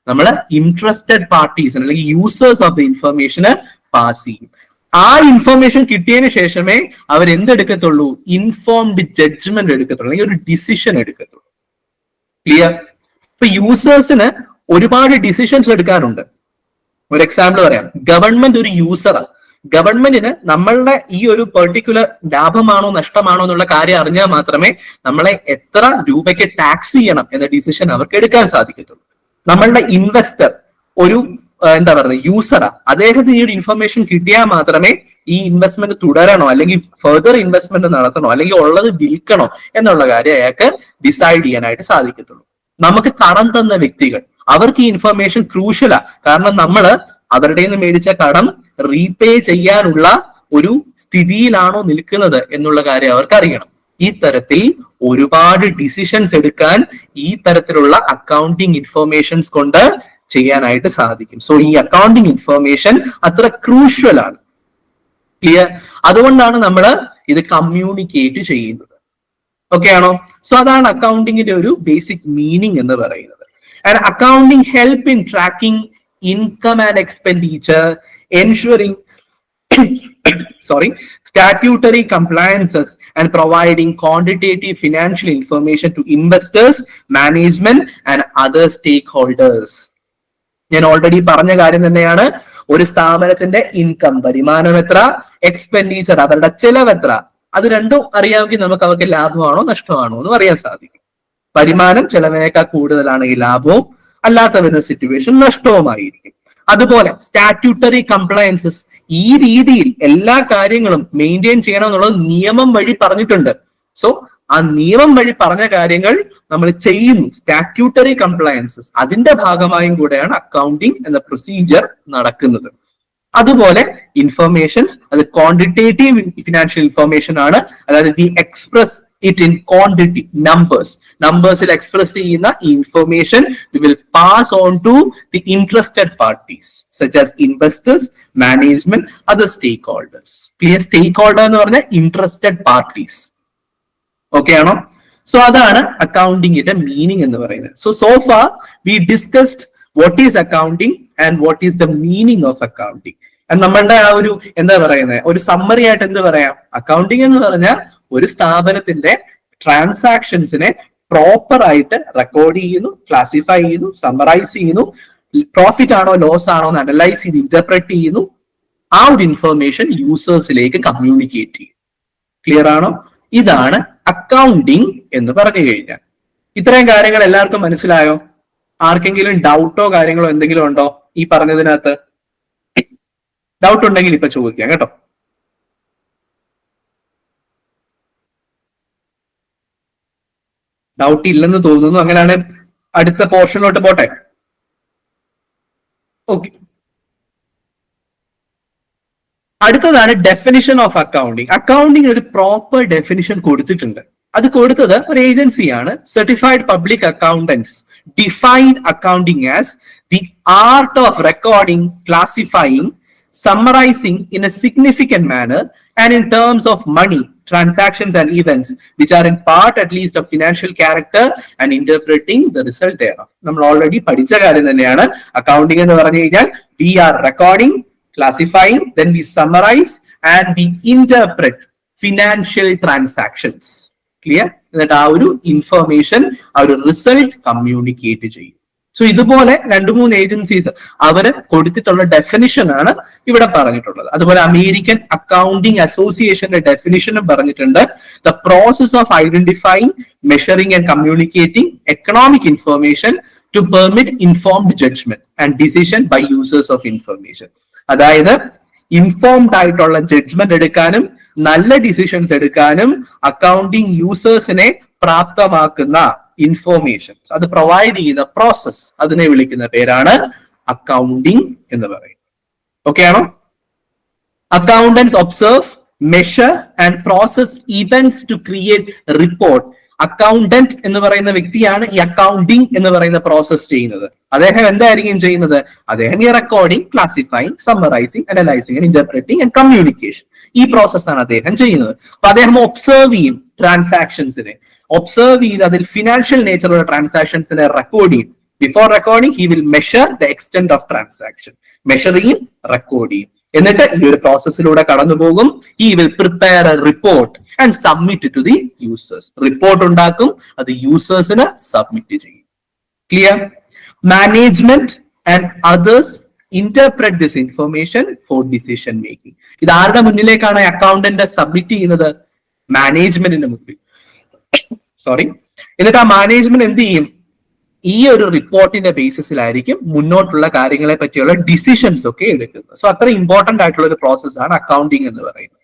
നമ്മൾ ഇൻട്രസ്റ്റഡ് പാർട്ടീസിന് അല്ലെങ്കിൽ യൂസേഴ്സ് ഓഫ് ദ ഇൻഫർമേഷന് പാസ് ചെയ്യും. ആ ഇൻഫർമേഷൻ കിട്ടിയതിന് ശേഷമേ അവർ എന്തെടുക്കത്തുള്ളൂ? ഇൻഫോംഡ് ജഡ്ജ്മെന്റ് എടുക്കത്തുള്ളൂ, അല്ലെങ്കിൽ ഒരു ഡിസിഷൻ എടുക്കത്തുള്ളൂ. ക്ലിയർ? ഇപ്പൊ യൂസേഴ്സിന് ഒരുപാട് ഡിസിഷൻസ് എടുക്കാറുണ്ട്. ഒരു എക്സാമ്പിൾ പറയാം. ഗവൺമെന്റ് ഒരു യൂസറാണ്. ഗവൺമെന്റിന് നമ്മളുടെ ഈ ഒരു പെർട്ടിക്കുലർ ലാഭമാണോ നഷ്ടമാണോ എന്നുള്ള കാര്യം അറിഞ്ഞാൽ മാത്രമേ നമ്മളെ എത്ര രൂപയ്ക്ക് ടാക്സ് ചെയ്യണം എന്ന ഡിസിഷൻ അവർക്ക് എടുക്കാൻ സാധിക്കത്തുള്ളൂ. നമ്മളുടെ ഇൻവെസ്റ്റർ ഒരു എന്താ പറയുക യൂസറാ, അദ്ദേഹത്തിന് ഈ ഒരു ഇൻഫർമേഷൻ കിട്ടിയാൽ മാത്രമേ ഈ ഇൻവെസ്റ്റ്മെന്റ് തുടരണോ അല്ലെങ്കിൽ ഫെർദർ ഇൻവെസ്റ്റ്മെന്റ് നടത്തണോ അല്ലെങ്കിൽ ഉള്ളത് വിൽക്കണോ എന്നുള്ള കാര്യം അയാൾക്ക് ഡിസൈഡ് ചെയ്യാനായിട്ട് സാധിക്കത്തുള്ളൂ. നമുക്ക് കടം തന്ന വ്യക്തികൾ, അവർക്ക് ഈ ഇൻഫർമേഷൻ ക്രൂഷ്യലാ. കാരണം നമ്മൾ അവരുടെ നിന്ന് മേടിച്ച കടം റീപേ ചെയ്യാനുള്ള ഒരു സ്ഥിതിയിലാണോ നിൽക്കുന്നത് എന്നുള്ള കാര്യം അവർക്ക് അറിയണം. ഈ തരത്തിൽ ഒരുപാട് ഡിസിഷൻസ് എടുക്കാൻ ഈ തരത്തിലുള്ള അക്കൗണ്ടിങ് ഇൻഫർമേഷൻസ് കൊണ്ട് ചെയ്യാനായിട്ട് സാധിക്കും. സോ ഈ അക്കൗണ്ടിങ് ഇൻഫർമേഷൻ അത്ര ക്രൂഷ്യൽ ആണ്. ക്ലിയർ? അതുകൊണ്ടാണ് നമ്മൾ ഇത് കമ്മ്യൂണിക്കേറ്റ് ചെയ്യുന്നത്. ഓക്കെ ആണോ? സോ അതാണ് അക്കൗണ്ടിങ്ങിന്റെ ഒരു ബേസിക് മീനിങ് എന്ന് പറയുന്നത്. And accounting help in tracking income and expenditure, ensuring statutory compliances and providing quantitative financial information to investors, management and other stakeholders. ഞാൻ ഓൾറെഡി പറഞ്ഞ കാര്യം തന്നെയാണ്. ഒരു സ്ഥാപനത്തിന്റെ ഇൻകം, വരുമാനം എത്ര, എക്സ്പെൻഡിച്ചർ, അവരുടെ ചെലവ് എത്ര, അത് രണ്ടും അറിയാമെങ്കിൽ നമുക്ക് അവർക്ക് ലാഭമാണോ നഷ്ടമാണോ എന്ന് അറിയാൻ സാധിക്കും. വരുമാനം ചെലവിനേക്കാൾ കൂടുതലാണെങ്കിൽ ലാഭവും, അല്ലാത്ത വരുന്ന സിറ്റുവേഷൻ നഷ്ടവുമായിരിക്കും. അതുപോലെ സ്റ്റാറ്റ്യൂട്ടറി കംപ്ലയൻസസ്, ഈ രീതിയിൽ എല്ലാ കാര്യങ്ങളും മെയിൻറ്റെയിൻ ചെയ്യണം എന്നുള്ളത് നിയമം വഴി പറഞ്ഞിട്ടുണ്ട്. സോ ആ നിയമം വഴി പറഞ്ഞ കാര്യങ്ങൾ നമ്മൾ ചെയ്യുന്നു, സ്റ്റാറ്റ്യൂട്ടറി കംപ്ലയൻസസ്, അതിന്റെ ഭാഗമായും കൂടെയാണ് അക്കൗണ്ടിങ് എന്ന പ്രൊസീജിയർ നടക്കുന്നത്. അതുപോലെ ഇൻഫർമേഷൻസ്, അത് ക്വാണ്ടിറ്റേറ്റീവ് ഫിനാൻഷ്യൽ ഇൻഫർമേഷൻ ആണ്. അതായത് we express it in quantity, നമ്പേഴ്സിൽ എക്സ്പ്രസ് ചെയ്യുന്ന information we will pass on to the interested parties such as investors, management, other stakeholders. Clear? Stakeholder എന്ന് പറഞ്ഞാൽ ഇൻട്രസ്റ്റഡ് പാർട്ടീസ്. ഓക്കെ ആണോ? So അതാണ് അക്കൗണ്ടിങ്ങിന്റെ meaning എന്ന് പറയുന്നത്. So far we discussed what is accounting and what is the meaning of accounting. നമ്മളുടെ ആ ഒരു എന്താ പറയുന്നത്, ഒരു സമ്മറി ആയിട്ട് എന്ത് പറയാം? അക്കൗണ്ടിങ് എന്ന് പറഞ്ഞാൽ ഒരു സ്ഥാപനത്തിന്റെ ട്രാൻസാക്ഷൻസിനെ പ്രോപ്പർ ആയിട്ട് റെക്കോർഡ് ചെയ്യുന്നു, ക്ലാസിഫൈ ചെയ്യുന്നു, സമ്മറൈസ് ചെയ്യുന്നു, പ്രോഫിറ്റ് ആണോ ലോസ് ആണോ എന്ന് അനലൈസ് ചെയ്ത് ഇന്റർപ്രറ്റ് ചെയ്യുന്നു, ആ ഒരു ഇൻഫർമേഷൻ യൂസേഴ്സിലേക്ക് കമ്മ്യൂണിക്കേറ്റ് ചെയ്യും. ക്ലിയർ ആണോ? ഇതാണ് അക്കൗണ്ടിങ് എന്ന് പറഞ്ഞു കഴിഞ്ഞാൽ. ഇത്രയും കാര്യങ്ങൾ എല്ലാവർക്കും മനസ്സിലായോ? ആർക്കെങ്കിലും ഡൗട്ടോ കാര്യങ്ങളോ എന്തെങ്കിലും ഉണ്ടോ ഈ പറഞ്ഞതിനകത്ത്? ഡൗട്ട് ഉണ്ടെങ്കിൽ ഇപ്പൊ ചോദിക്കാം കേട്ടോ. ഡൗട്ട് ഇല്ലെന്ന് തോന്നുന്നു. അങ്ങനെയാണ് അടുത്ത പോർഷനിലോട്ട് പോട്ടെ. ഓക്കെ, അടുത്തതാണ് ഡെഫിനിഷൻ ഓഫ് അക്കൗണ്ടിങ്. അക്കൗണ്ടിങ് ഒരു പ്രോപ്പർ ഡെഫിനിഷൻ കൊടുത്തിട്ടുണ്ട്. അത് കൊടുത്തത് ഒരു ഏജൻസിയാണ്, certified public accountants. Defined accounting as the art of recording, classifying, summarizing in a significant manner and in terms of money, transactions and events which are in part at least of financial character and interpreting the result thereof. നമ്മൾ already പഠിച്ച കാര്യം തന്നെയാണ്. Accounting എന്ന് പറഞ്ഞു കഴിഞ്ഞാൽ we are recording, classifying, then we summarize and we interpret financial transactions. Clear? എന്നിട്ട് ആ ഒരു ഇൻഫർമേഷൻ, ആ ഒരു റിസൾട്ട് കമ്മ്യൂണിക്കേറ്റ് ചെയ്യും. സോ ഇതുപോലെ 2-3 ഏജൻസീസ് അവര് കൊടുത്തിട്ടുള്ള ഡെഫിനിഷൻ ആണ് ഇവിടെ പറഞ്ഞിട്ടുള്ളത്. അതുപോലെ അമേരിക്കൻ അക്കൗണ്ടിംഗ് അസോസിയേഷന്റെ ഡെഫിനിഷനും പറഞ്ഞിട്ടുണ്ട്. The process of identifying, measuring and communicating economic information to permit informed judgement and decision by users of information. അതായത് ഇൻഫോംഡ് ആയിട്ടുള്ള ജഡ്ജ്മെന്റ് എടുക്കാനും നല്ല ഡിസിഷൻസ് എടുക്കാനും അക്കൗണ്ടിംഗ് യൂസേഴ്സിനെ പ്രാപ്തമാക്കുന്ന ഇൻഫോർമേഷൻസ് അത് പ്രൊവൈഡ് ചെയ്യുന്ന പ്രോസസ്, അതിനെ വിളിക്കുന്ന പേരാണ് അക്കൗണ്ടിംഗ് എന്ന് പറയും. ഓക്കെ ആണോ? Accountants observe, measure and process events to create report. Accountant എന്ന് പറയുന്ന വ്യക്തിയാണ് ഈ അക്കൗണ്ടിംഗ് എന്ന് പറയുന്ന പ്രോസസ് ചെയ്യുന്നത്. അദ്ദേഹം എന്തായിരിക്കും ചെയ്യുന്നത്? അദ്ദേഹം ഈ recording, classifying, summarising, analysing, interpreting and communication, ഈ പ്രോസസ്സാണ് അദ്ദേഹം ചെയ്യുന്നത്. അപ്പൊ അദ്ദേഹം ഒബ്സർവ് ചെയ്യും ട്രാൻസാക്ഷൻസിനെ, ഒബ്സർവ് ചെയ്ത് അതിൽ ഫിനാൻഷ്യൽ നേച്ചറുള്ള ട്രാൻസാക്ഷൻസിനെ റെക്കോർഡ് ചെയ്യും. Before recording he will measure the extent of transaction, measure ചെയ്യും, റെക്കോർഡ് ചെയ്യും. എന്നിട്ട് ഈ ഒരു പ്രോസസ്സിലൂടെ കടന്നു പോകും. He will prepare a report and submit to the users. Report ഉണ്ടാക്കും, അത് യൂസേഴ്സിന് സബ്മിറ്റ് ചെയ്യും. Clear? Management and others interpret this information for decision making. ഇത് ആരുടെ മുന്നിലേക്കാണ് അക്കൗണ്ടന്റ് സബ്മിറ്റ് ചെയ്യുന്നത്? മാനേജ്മെന്റിന്റെ മുന്നിൽ. എന്നിട്ട് ആ മാനേജ്മെന്റ് എന്ത് ചെയ്യും? ഈ ഒരു റിപ്പോർട്ടിന്റെ ബേസിസിലായിരിക്കും മുന്നോട്ടുള്ള കാര്യങ്ങളെ പറ്റിയുള്ള ഡിസിഷൻസ് ഒക്കെ എടുക്കുന്നത്. സോ അത്ര ഇമ്പോർട്ടന്റ് ആയിട്ടുള്ള ഒരു പ്രോസസ് ആണ് അക്കൗണ്ടിങ് എന്ന് പറയുന്നത്.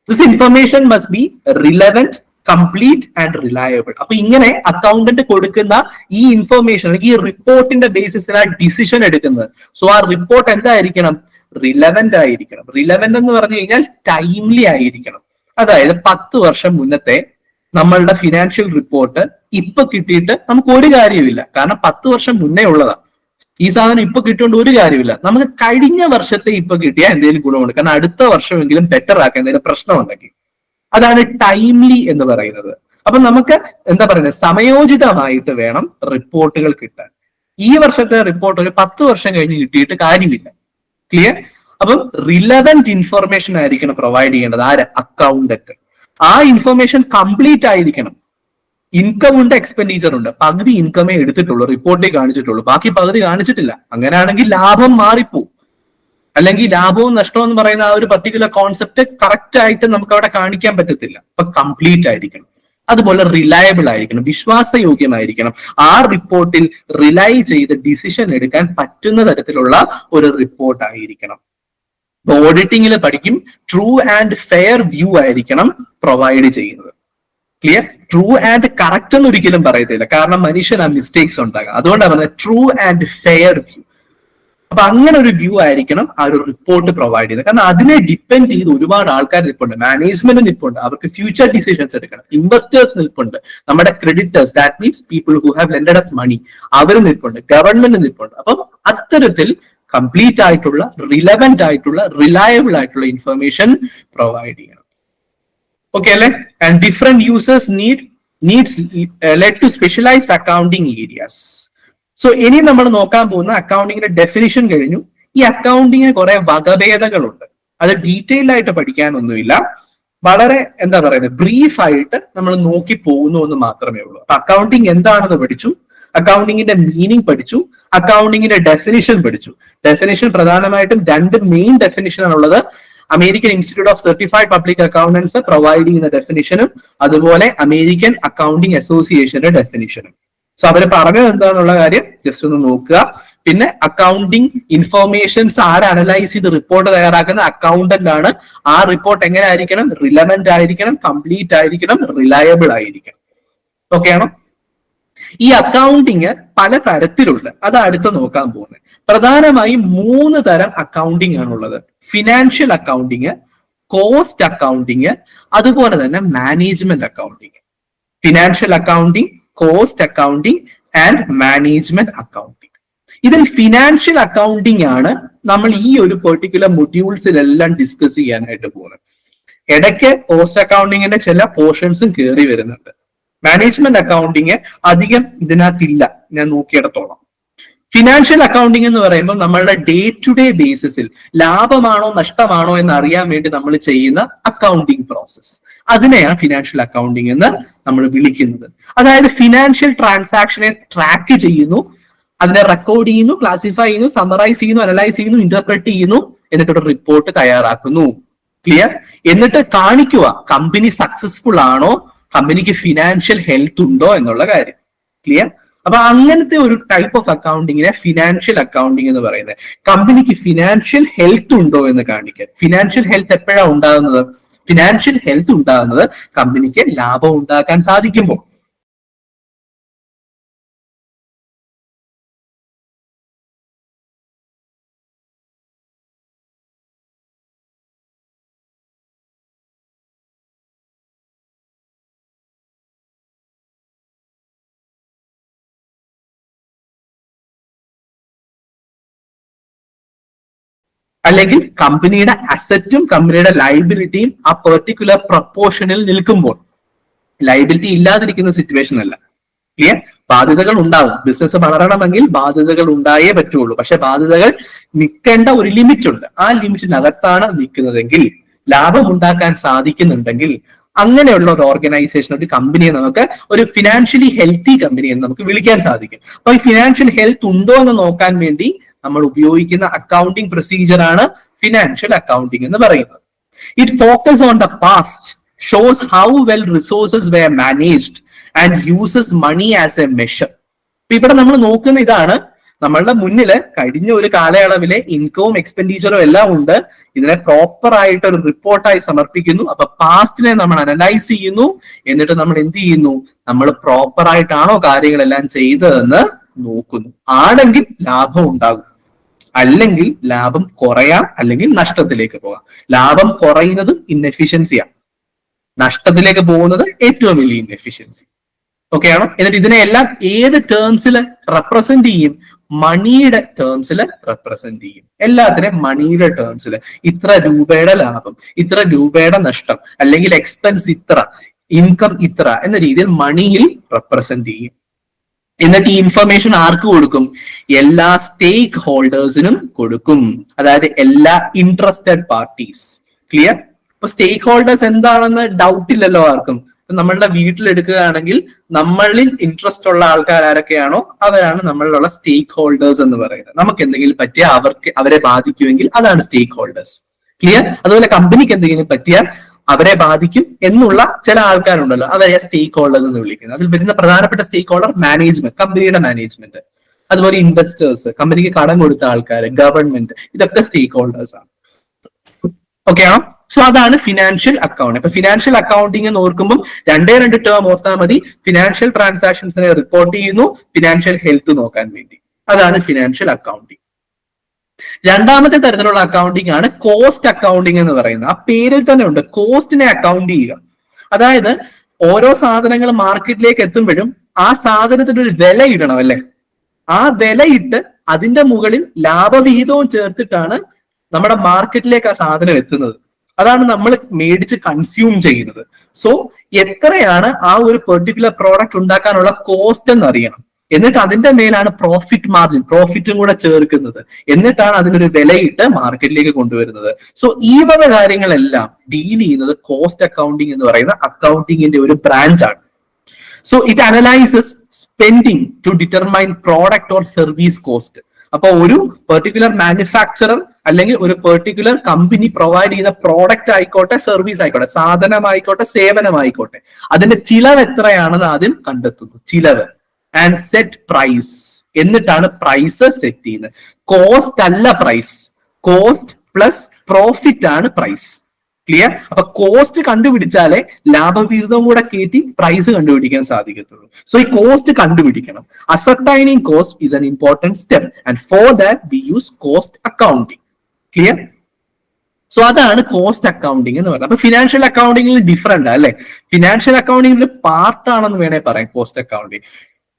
This information must be relevant, complete and reliable. അപ്പൊ ഇങ്ങനെ അക്കൗണ്ടന്റ് കൊടുക്കുന്ന ഈ ഇൻഫർമേഷൻ, ഈ റിപ്പോർട്ടിന്റെ ബേസിസിലാണ് ഡിസിഷൻ എടുക്കുന്നത്. സോ ആ റിപ്പോർട്ട് എന്തായിരിക്കണം? റിലവന്റ് ആയിരിക്കണം. റിലവന്റ് എന്ന് പറഞ്ഞു കഴിഞ്ഞാൽ ടൈംലി ആയിരിക്കണം. അതായത് 10 വർഷം മുന്നത്തെ നമ്മളുടെ ഫിനാൻഷ്യൽ റിപ്പോർട്ട് ഇപ്പൊ കിട്ടിയിട്ട് നമുക്ക് ഒരു കാര്യമില്ല. കാരണം 10 വർഷം മുന്നേ ഉള്ളതാ. ഈ സാധനം ഇപ്പൊ കിട്ടിയോണ്ട് ഒരു കാര്യമില്ല. നമുക്ക് കഴിഞ്ഞ വർഷത്തെ ഇപ്പൊ കിട്ടിയാൽ എന്തെങ്കിലും ഗുണമുണ്ട്. കാരണം അടുത്ത വർഷമെങ്കിലും ബെറ്റർ ആക്കാൻ എന്തെങ്കിലും പ്രശ്നമുണ്ടെങ്കിൽ. അതാണ് ടൈംലി എന്ന് പറയുന്നത്. അപ്പൊ നമുക്ക് എന്താ പറയുന്നത്, സമയോചിതമായിട്ട് വേണം റിപ്പോർട്ടുകൾ കിട്ടാൻ. ഈ വർഷത്തെ റിപ്പോർട്ട് ഒരു 10 വർഷം കഴിഞ്ഞ് കിട്ടിയിട്ട് കാര്യമില്ല. ക്ലിയർ? അപ്പം റിലവന്റ് ഇൻഫർമേഷൻ ആയിരിക്കണം പ്രൊവൈഡ് ചെയ്യേണ്ടത്. ആര്? അക്കൗണ്ടന്റ്. ആ ഇൻഫർമേഷൻ കംപ്ലീറ്റ് ആയിരിക്കണം. ഇൻകം ഉണ്ട്, എക്സ്പെൻഡിച്ചർ ഉണ്ട്. പകുതി ഇൻകമേ എടുത്തിട്ടുള്ളൂ, റിപ്പോർട്ടിൽ കാണിച്ചിട്ടുള്ളൂ, ബാക്കി പകുതി കാണിച്ചിട്ടില്ല. അങ്ങനെയാണെങ്കിൽ ലാഭം മാറിപ്പോവും. അല്ലെങ്കിൽ ലാഭവും നഷ്ടവും എന്ന് പറയുന്ന ആ ഒരു പർട്ടിക്കുലർ കോൺസെപ്റ്റ് കറക്റ്റ് ആയിട്ട് നമുക്ക് അവിടെ കാണിക്കാൻ പറ്റത്തില്ല. അപ്പൊ കംപ്ലീറ്റ് ആയിരിക്കണം. അതുപോലെ റിലയബിൾ ആയിരിക്കണം, വിശ്വാസയോഗ്യമായിരിക്കണം. ആ റിപ്പോർട്ടിൽ റിലൈ ചെയ്ത് ഡിസിഷൻ എടുക്കാൻ പറ്റുന്ന തരത്തിലുള്ള ഒരു റിപ്പോർട്ട് ആയിരിക്കണം. ഓഡിറ്റിംഗിൽ പഠിക്കും, ട്രൂ ആൻഡ് ഫെയർ വ്യൂ ആയിരിക്കണം പ്രൊവൈഡ് ചെയ്യുന്നത്. ക്ലിയർ? ട്രൂ ആൻഡ് കറക്റ്റ് എന്ന് ഒരിക്കലും പറയത്തില്ല, കാരണം മനുഷ്യന് ആ മിസ്റ്റേക്സ് ഉണ്ടാകാം. അതുകൊണ്ടാണ് പറഞ്ഞത് ട്രൂ ആൻഡ് ഫെയർ വ്യൂ. അപ്പൊ അങ്ങനെ ഒരു വ്യൂ ആയിരിക്കണം ആ ഒരു റിപ്പോർട്ട് പ്രൊവൈഡ് ചെയ്യുന്നത്. കാരണം അതിനെ ഡിപ്പെൻഡ് ചെയ്ത് ഒരുപാട് ആൾക്കാർ നിൽപ്പുണ്ട്, മാനേജ്മെന്റ് നിൽപ്പുണ്ട്, അവർക്ക് ഫ്യൂച്ചർ ഡിസിഷൻസ് എടുക്കണം, ഇൻവെസ്റ്റേഴ്സ് നിൽപ്പുണ്ട്, നമ്മുടെ creditors, that means people who have lended us money, അവർ നിൽപ്പുണ്ട്, ഗവൺമെന്റ് നിൽപ്പുണ്ട്. അപ്പം അത്തരത്തിൽ കംപ്ലീറ്റ് ആയിട്ടുള്ള, റിലവന്റ് ആയിട്ടുള്ള, റിലയബിൾ ആയിട്ടുള്ള ഇൻഫർമേഷൻ പ്രൊവൈഡ് ചെയ്യണം. ഓക്കെ അല്ലെ? And different users needs lead to specialised accounting areas. So ഇനി നമ്മൾ നോക്കാൻ പോകുന്ന അക്കൗണ്ടിങ്ങിന്റെ ഡെഫിനിഷൻ കഴിഞ്ഞു. ഈ അക്കൗണ്ടിങ്ങിന് കുറെ വകഭേദങ്ങളുണ്ട്. അത് ഡീറ്റെയിൽ ആയിട്ട് പഠിക്കാനൊന്നുമില്ല, വളരെ എന്താ പറയുന്നത് ബ്രീഫ് ആയിട്ട് നമ്മൾ നോക്കി പോകുന്നു എന്ന് മാത്രമേ ഉള്ളൂ. അപ്പൊ അക്കൗണ്ടിങ് എന്താണെന്ന് പഠിച്ചു, അക്കൗണ്ടിങ്ങിന്റെ മീനിങ് പഠിച്ചു, അക്കൗണ്ടിങ്ങിന്റെ ഡെഫിനിഷൻ പഠിച്ചു. ഡെഫിനിഷൻ പ്രധാനമായിട്ടും രണ്ട് മെയിൻ ഡെഫിനിഷൻ ആണുള്ളത്. American institute of certified public accountants provide ചെയ്യുന്ന ഡെഫിനിഷനും അതുപോലെ അമേരിക്കൻ അക്കൗണ്ടിങ് അസോസിയേഷന്റെ ഡെഫിനിഷനും. സോ അവര് പറഞ്ഞത് എന്താന്നുള്ള കാര്യം ജസ്റ്റ് ഒന്ന് നോക്കുക. പിന്നെ അക്കൗണ്ടിങ് ഇൻഫോർമേഷൻസ് ആര് അനലൈസ് ചെയ്ത് റിപ്പോർട്ട് തയ്യാറാക്കുന്ന അക്കൗണ്ടന്റ് ആണ്. ആ റിപ്പോർട്ട് എങ്ങനെ ആയിരിക്കണം? റിലവന്റ് ആയിരിക്കണം, കംപ്ലീറ്റ് ആയിരിക്കണം, റിലയബിൾ ആയിരിക്കണം. ഓക്കെ ആണോ? ഈ അക്കൗണ്ടിങ് പല തരത്തിലുണ്ട്, അത് അടുത്ത് നോക്കാൻ പോകുന്നത്. പ്രധാനമായും 3 തരം അക്കൗണ്ടിങ് ആണുള്ളത്. ഫിനാൻഷ്യൽ അക്കൗണ്ടിങ്, കോസ്റ്റ് അക്കൗണ്ടിങ്, അതുപോലെ തന്നെ management accounting. Financial accounting, cost accounting and management accounting. ഇതിൽ ഫിനാൻഷ്യൽ അക്കൗണ്ടിങ് ആണ് നമ്മൾ ഈ ഒരു പെർട്ടിക്കുലർ മൊഡ്യൂൾസിലെല്ലാം ഡിസ്കസ് ചെയ്യാനായിട്ട് പോകുന്നത്. ഇടയ്ക്ക് കോസ്റ്റ് അക്കൗണ്ടിങ്ങിന്റെ ചില പോർഷൻസും കയറി വരുന്നുണ്ട്. മാനേജ്മെന്റ് അക്കൗണ്ടിങ് അധികം ഇതിനകത്തില്ല ഞാൻ നോക്കിയിടത്തോളം. ഫിനാൻഷ്യൽ അക്കൗണ്ടിങ് എന്ന് പറയുമ്പോൾ നമ്മളുടെ ഡേ ടു ഡേ ബേസിസിൽ ലാഭമാണോ നഷ്ടമാണോ എന്ന് അറിയാൻ വേണ്ടി നമ്മൾ ചെയ്യുന്ന അക്കൗണ്ടിങ് പ്രോസസ്, അതിനെയാണ് ഫിനാൻഷ്യൽ അക്കൗണ്ടിങ് എന്ന് നമ്മൾ വിളിക്കുന്നത്. അതായത് ഫിനാൻഷ്യൽ ട്രാൻസാക്ഷനെ ട്രാക്ക് ചെയ്യുന്നു, അതിനെ റെക്കോർഡ് ചെയ്യുന്നു, ക്ലാസിഫൈ ചെയ്യുന്നു, സമറൈസ് ചെയ്യുന്നു, അനലൈസ് ചെയ്യുന്നു, ഇന്റർപ്രറ്റ് ചെയ്യുന്നു, എന്നിട്ടൊരു റിപ്പോർട്ട് തയ്യാറാക്കുന്നു. ക്ലിയർ? എന്നിട്ട് കാണിക്കുക കമ്പനി സക്സസ്ഫുൾ ആണോ, കമ്പനിക്ക് ഫിനാൻഷ്യൽ ഹെൽത്ത് ഉണ്ടോ എന്നുള്ള കാര്യം. ക്ലിയർ? അപ്പൊ അങ്ങനത്തെ ഒരു ടൈപ്പ് ഓഫ് അക്കൗണ്ടിങ്ങിനെ ഫിനാൻഷ്യൽ അക്കൗണ്ടിങ് എന്ന് പറയുന്നത്. കമ്പനിക്ക് ഫിനാൻഷ്യൽ ഹെൽത്ത് ഉണ്ടോ എന്ന് കാണിക്കാൻ. ഫിനാൻഷ്യൽ ഹെൽത്ത് എപ്പോഴാണ് ഉണ്ടാകുന്നത്? ഫിനാൻഷ്യൽ ഹെൽത്ത് ഉണ്ടാകുന്നത് കമ്പനിക്ക് ലാഭം ഉണ്ടാക്കാൻ സാധിക്കുമ്പോൾ. അല്ലെങ്കിൽ കമ്പനിയുടെ അസറ്റും കമ്പനിയുടെ ലൈബിലിറ്റിയും ആ പെർട്ടിക്കുലർ പ്രപ്പോർഷനിൽ നിൽക്കുമ്പോൾ. ലൈബിലിറ്റി ഇല്ലാതിരിക്കുന്ന സിറ്റുവേഷൻ അല്ല. ക്ലിയർ? ബാധ്യതകൾ ഉണ്ടാവും. ബിസിനസ് വളരണമെങ്കിൽ ബാധ്യതകൾ ഉണ്ടായേ പറ്റുള്ളൂ. പക്ഷെ ബാധ്യതകൾ നിൽക്കേണ്ട ഒരു ലിമിറ്റ് ഉണ്ട്. ആ ലിമിറ്റിനകത്താണ് നിൽക്കുന്നതെങ്കിൽ, ലാഭം ഉണ്ടാക്കാൻ സാധിക്കുന്നുണ്ടെങ്കിൽ, അങ്ങനെയുള്ള ഒരു ഓർഗനൈസേഷൻ, ഒരു കമ്പനിയെ നമുക്ക് ഒരു ഫിനാൻഷ്യലി ഹെൽത്തി കമ്പനി എന്ന് നമുക്ക് വിളിക്കാൻ സാധിക്കും. അപ്പൊ ഈ ഫിനാൻഷ്യൽ ഹെൽത്ത് ഉണ്ടോ എന്ന് നോക്കാൻ വേണ്ടി നമ്മൾ ഉപയോഗിക്കുന്ന അക്കൗണ്ടിങ് പ്രൊസീജിയർ ആണ് ഫിനാൻഷ്യൽ അക്കൗണ്ടിങ് എന്ന് പറയുന്നത്. It focus on the past, shows how well resources were managed and uses money as a measure. ഇപ്പൊ ഇവിടെ നമ്മൾ നോക്കുന്ന ഇതാണ്, നമ്മളുടെ മുന്നില് കഴിഞ്ഞ ഒരു കാലയളവിലെ ഇൻകവും എക്സ്പെൻഡിച്ചറും എല്ലാം ഉണ്ട്. ഇതിനെ പ്രോപ്പർ ആയിട്ട് ഒരു റിപ്പോർട്ടായി സമർപ്പിക്കുന്നു. അപ്പൊ പാസ്റ്റിനെ നമ്മൾ അനലൈസ് ചെയ്യുന്നു. എന്നിട്ട് നമ്മൾ എന്ത് ചെയ്യുന്നു? നമ്മൾ പ്രോപ്പർ ആയിട്ടാണോ കാര്യങ്ങളെല്ലാം ചെയ്തതെന്ന് നോക്കുന്നു. ആണെങ്കിൽ ലാഭം ഉണ്ടാകും, അല്ലെങ്കിൽ ലാഭം കുറയാം, അല്ലെങ്കിൽ നഷ്ടത്തിലേക്ക് പോകാം. ലാഭം കുറയുന്നത് ഇൻഎഫിഷ്യൻസിയാണ്, നഷ്ടത്തിലേക്ക് പോകുന്നത് ഏറ്റവും വലിയ ഇൻഎഫിഷ്യൻസി. ഓക്കെ ആണോ? എന്നിട്ട് ഇതിനെല്ലാം ഏത് ടേംസിൽ റെപ്രസെന്റ് ചെയ്യും? മണിയുടെ ടേംസിൽ റെപ്രസെന്റ് ചെയ്യും. എല്ലാത്തിനെയും മണിയുടെ ടേംസിൽ. ഇത്ര രൂപയുടെ ലാഭം, ഇത്ര രൂപയുടെ നഷ്ടം, അല്ലെങ്കിൽ എക്സ്പെൻസ് ഇത്ര, ഇൻകം ഇത്ര എന്ന രീതിയിൽ മണിയിൽ റെപ്രസെന്റ് ചെയ്യും. എന്നിട്ട് ഈ ഇൻഫർമേഷൻ ആർക്ക് കൊടുക്കും? എല്ലാ സ്റ്റേക്ക് ഹോൾഡേഴ്സിനും കൊടുക്കും, അതായത് എല്ലാ ഇൻട്രസ്റ്റഡ് പാർട്ടീസ്. ക്ലിയർ? ഇപ്പൊ സ്റ്റേക്ക് ഹോൾഡേഴ്സ് എന്താണെന്ന് ഡൗട്ട് ഇല്ലല്ലോ ആർക്കും. നമ്മളുടെ വീട്ടിലെടുക്കുകയാണെങ്കിൽ നമ്മളിൽ ഇൻട്രസ്റ്റ് ഉള്ള ആൾക്കാർ ആരൊക്കെയാണോ അവരാണ് നമ്മളിലുള്ള സ്റ്റേക്ക് ഹോൾഡേഴ്സ് എന്ന് പറയുന്നത്. നമുക്ക് എന്തെങ്കിലും പറ്റിയാൽ അവരെ ബാധിക്കുമെങ്കിൽ അതാണ് സ്റ്റേക്ക് ഹോൾഡേഴ്സ്. ക്ലിയർ? അതുപോലെ കമ്പനിക്ക് എന്തെങ്കിലും പറ്റിയാൽ അവരെ ബാധിക്കും എന്നുള്ള ചില ആൾക്കാരുണ്ടല്ലോ, അവരെ സ്റ്റേക്ക് ഹോൾഡേഴ്സ് എന്ന് വിളിക്കുന്നത്. അതിൽ വരുന്ന പ്രധാനപ്പെട്ട സ്റ്റേക്ക് ഹോൾഡർ മാനേജ്മെന്റ്, കമ്പനിയുടെ മാനേജ്മെന്റ്, അതുപോലെ ഇൻവെസ്റ്റേഴ്സ്, കമ്പനിക്ക് കടം കൊടുത്ത ആൾക്കാർ, ഗവൺമെന്റ്, ഇതൊക്കെ സ്റ്റേക്ക് ഹോൾഡേഴ്സ് ആണ്. ഓക്കെ ആണോ? സോ അതാണ് ഫിനാൻഷ്യൽ അക്കൗണ്ട്. ഇപ്പൊ ഫിനാൻഷ്യൽ അക്കൗണ്ടിങ് എന്ന് ഓർക്കുമ്പോൾ രണ്ട് ടേം ഓർത്താൽ മതി. ഫിനാൻഷ്യൽ ട്രാൻസാക്ഷൻസിനെ റിപ്പോർട്ട് ചെയ്യുന്നു, ഫിനാൻഷ്യൽ ഹെൽത്ത് നോക്കാൻ വേണ്ടി. അതാണ് ഫിനാൻഷ്യൽ അക്കൗണ്ടിങ്. രണ്ടാമത്തെ തരത്തിലുള്ള അക്കൗണ്ടിങ് ആണ് കോസ്റ്റ് അക്കൗണ്ടിങ് എന്ന് പറയുന്നത്. ആ പേരിൽ തന്നെ ഉണ്ട്, കോസ്റ്റിനെ അക്കൗണ്ട് ചെയ്യുക. അതായത് ഓരോ സാധനങ്ങൾ മാർക്കറ്റിലേക്ക് എത്തുമ്പോഴും ആ സാധനത്തിന് ഒരു വില ഇടണം അല്ലെ? ആ വിലയിട്ട് അതിന്റെ മുകളിൽ ലാഭവിഹിതവും ചേർത്തിട്ടാണ് നമ്മുടെ മാർക്കറ്റിലേക്ക് ആ സാധനം എത്തുന്നത്. അതാണ് നമ്മൾ മേടിച്ച് കൺസ്യൂം ചെയ്യുന്നത്. സോ എത്രയാണ് ആ ഒരു പെർട്ടിക്കുലർ പ്രോഡക്റ്റ് ഉണ്ടാക്കാനുള്ള കോസ്റ്റ് എന്ന് അറിയണം. എന്നിട്ട് അതിന്റെ മേലാണ് പ്രോഫിറ്റ് മാർജിൻ, പ്രോഫിറ്റും കൂടെ ചേർക്കുന്നത്. എന്നിട്ടാണ് അതിനൊരു വിലയിട്ട് മാർക്കറ്റിലേക്ക് കൊണ്ടുവരുന്നത്. സോ ഈ വക കാര്യങ്ങളെല്ലാം ഡീൽ ചെയ്യുന്നത് കോസ്റ്റ് അക്കൗണ്ടിങ് എന്ന് പറയുന്ന അക്കൗണ്ടിങ്ങിന്റെ ഒരു ബ്രാഞ്ച് ആണ്. So it analyses spending to determine product or service cost. അപ്പൊ ഒരു പെർട്ടിക്കുലർ മാനുഫാക്ചറർ അല്ലെങ്കിൽ ഒരു പെർട്ടിക്കുലർ കമ്പനി പ്രൊവൈഡ് ചെയ്യുന്ന പ്രോഡക്റ്റ് ആയിക്കോട്ടെ, സർവീസ് ആയിക്കോട്ടെ, സാധനമായിക്കോട്ടെ, സേവനമായിക്കോട്ടെ, അതിന്റെ ചിലവ് എത്രയാണെന്ന് ആദ്യം കണ്ടെത്തുന്നു, ചിലവ്, ആൻഡ് സെറ്റ് പ്രൈസ്. എന്നിട്ടാണ് പ്രൈസ് സെറ്റ് ചെയ്യുന്നത്. കോസ്റ്റ് അല്ല പ്രൈസ്, കോസ്റ്റ് പ്ലസ് പ്രോഫിറ്റ് ആണ് പ്രൈസ്. ക്ലിയർ? അപ്പൊ കോസ്റ്റ് കണ്ടുപിടിച്ചാലേ ലാഭവിഹിതവും കൂടെ കയറ്റി പ്രൈസ് കണ്ടുപിടിക്കാൻ സാധിക്കത്തുള്ളൂ. സോ ഈ കോസ്റ്റ് കണ്ടുപിടിക്കണം. Ascertaining cost is an important step, and for that we use cost accounting. Clear? So അതാണ് കോസ്റ്റ് അക്കൗണ്ടിങ് എന്ന് പറയുന്നത്. അപ്പൊ ഫിനാൻഷ്യൽ അക്കൗണ്ടിങ്ങിൽ ഡിഫറെന്റ് അല്ലെ? ഫിനാൻഷ്യൽ അക്കൗണ്ടിങ്ങിൽ പാർട്ടാണെന്ന് വേണേ പറയാം കോസ്റ്റ് അക്കൗണ്ടിങ്.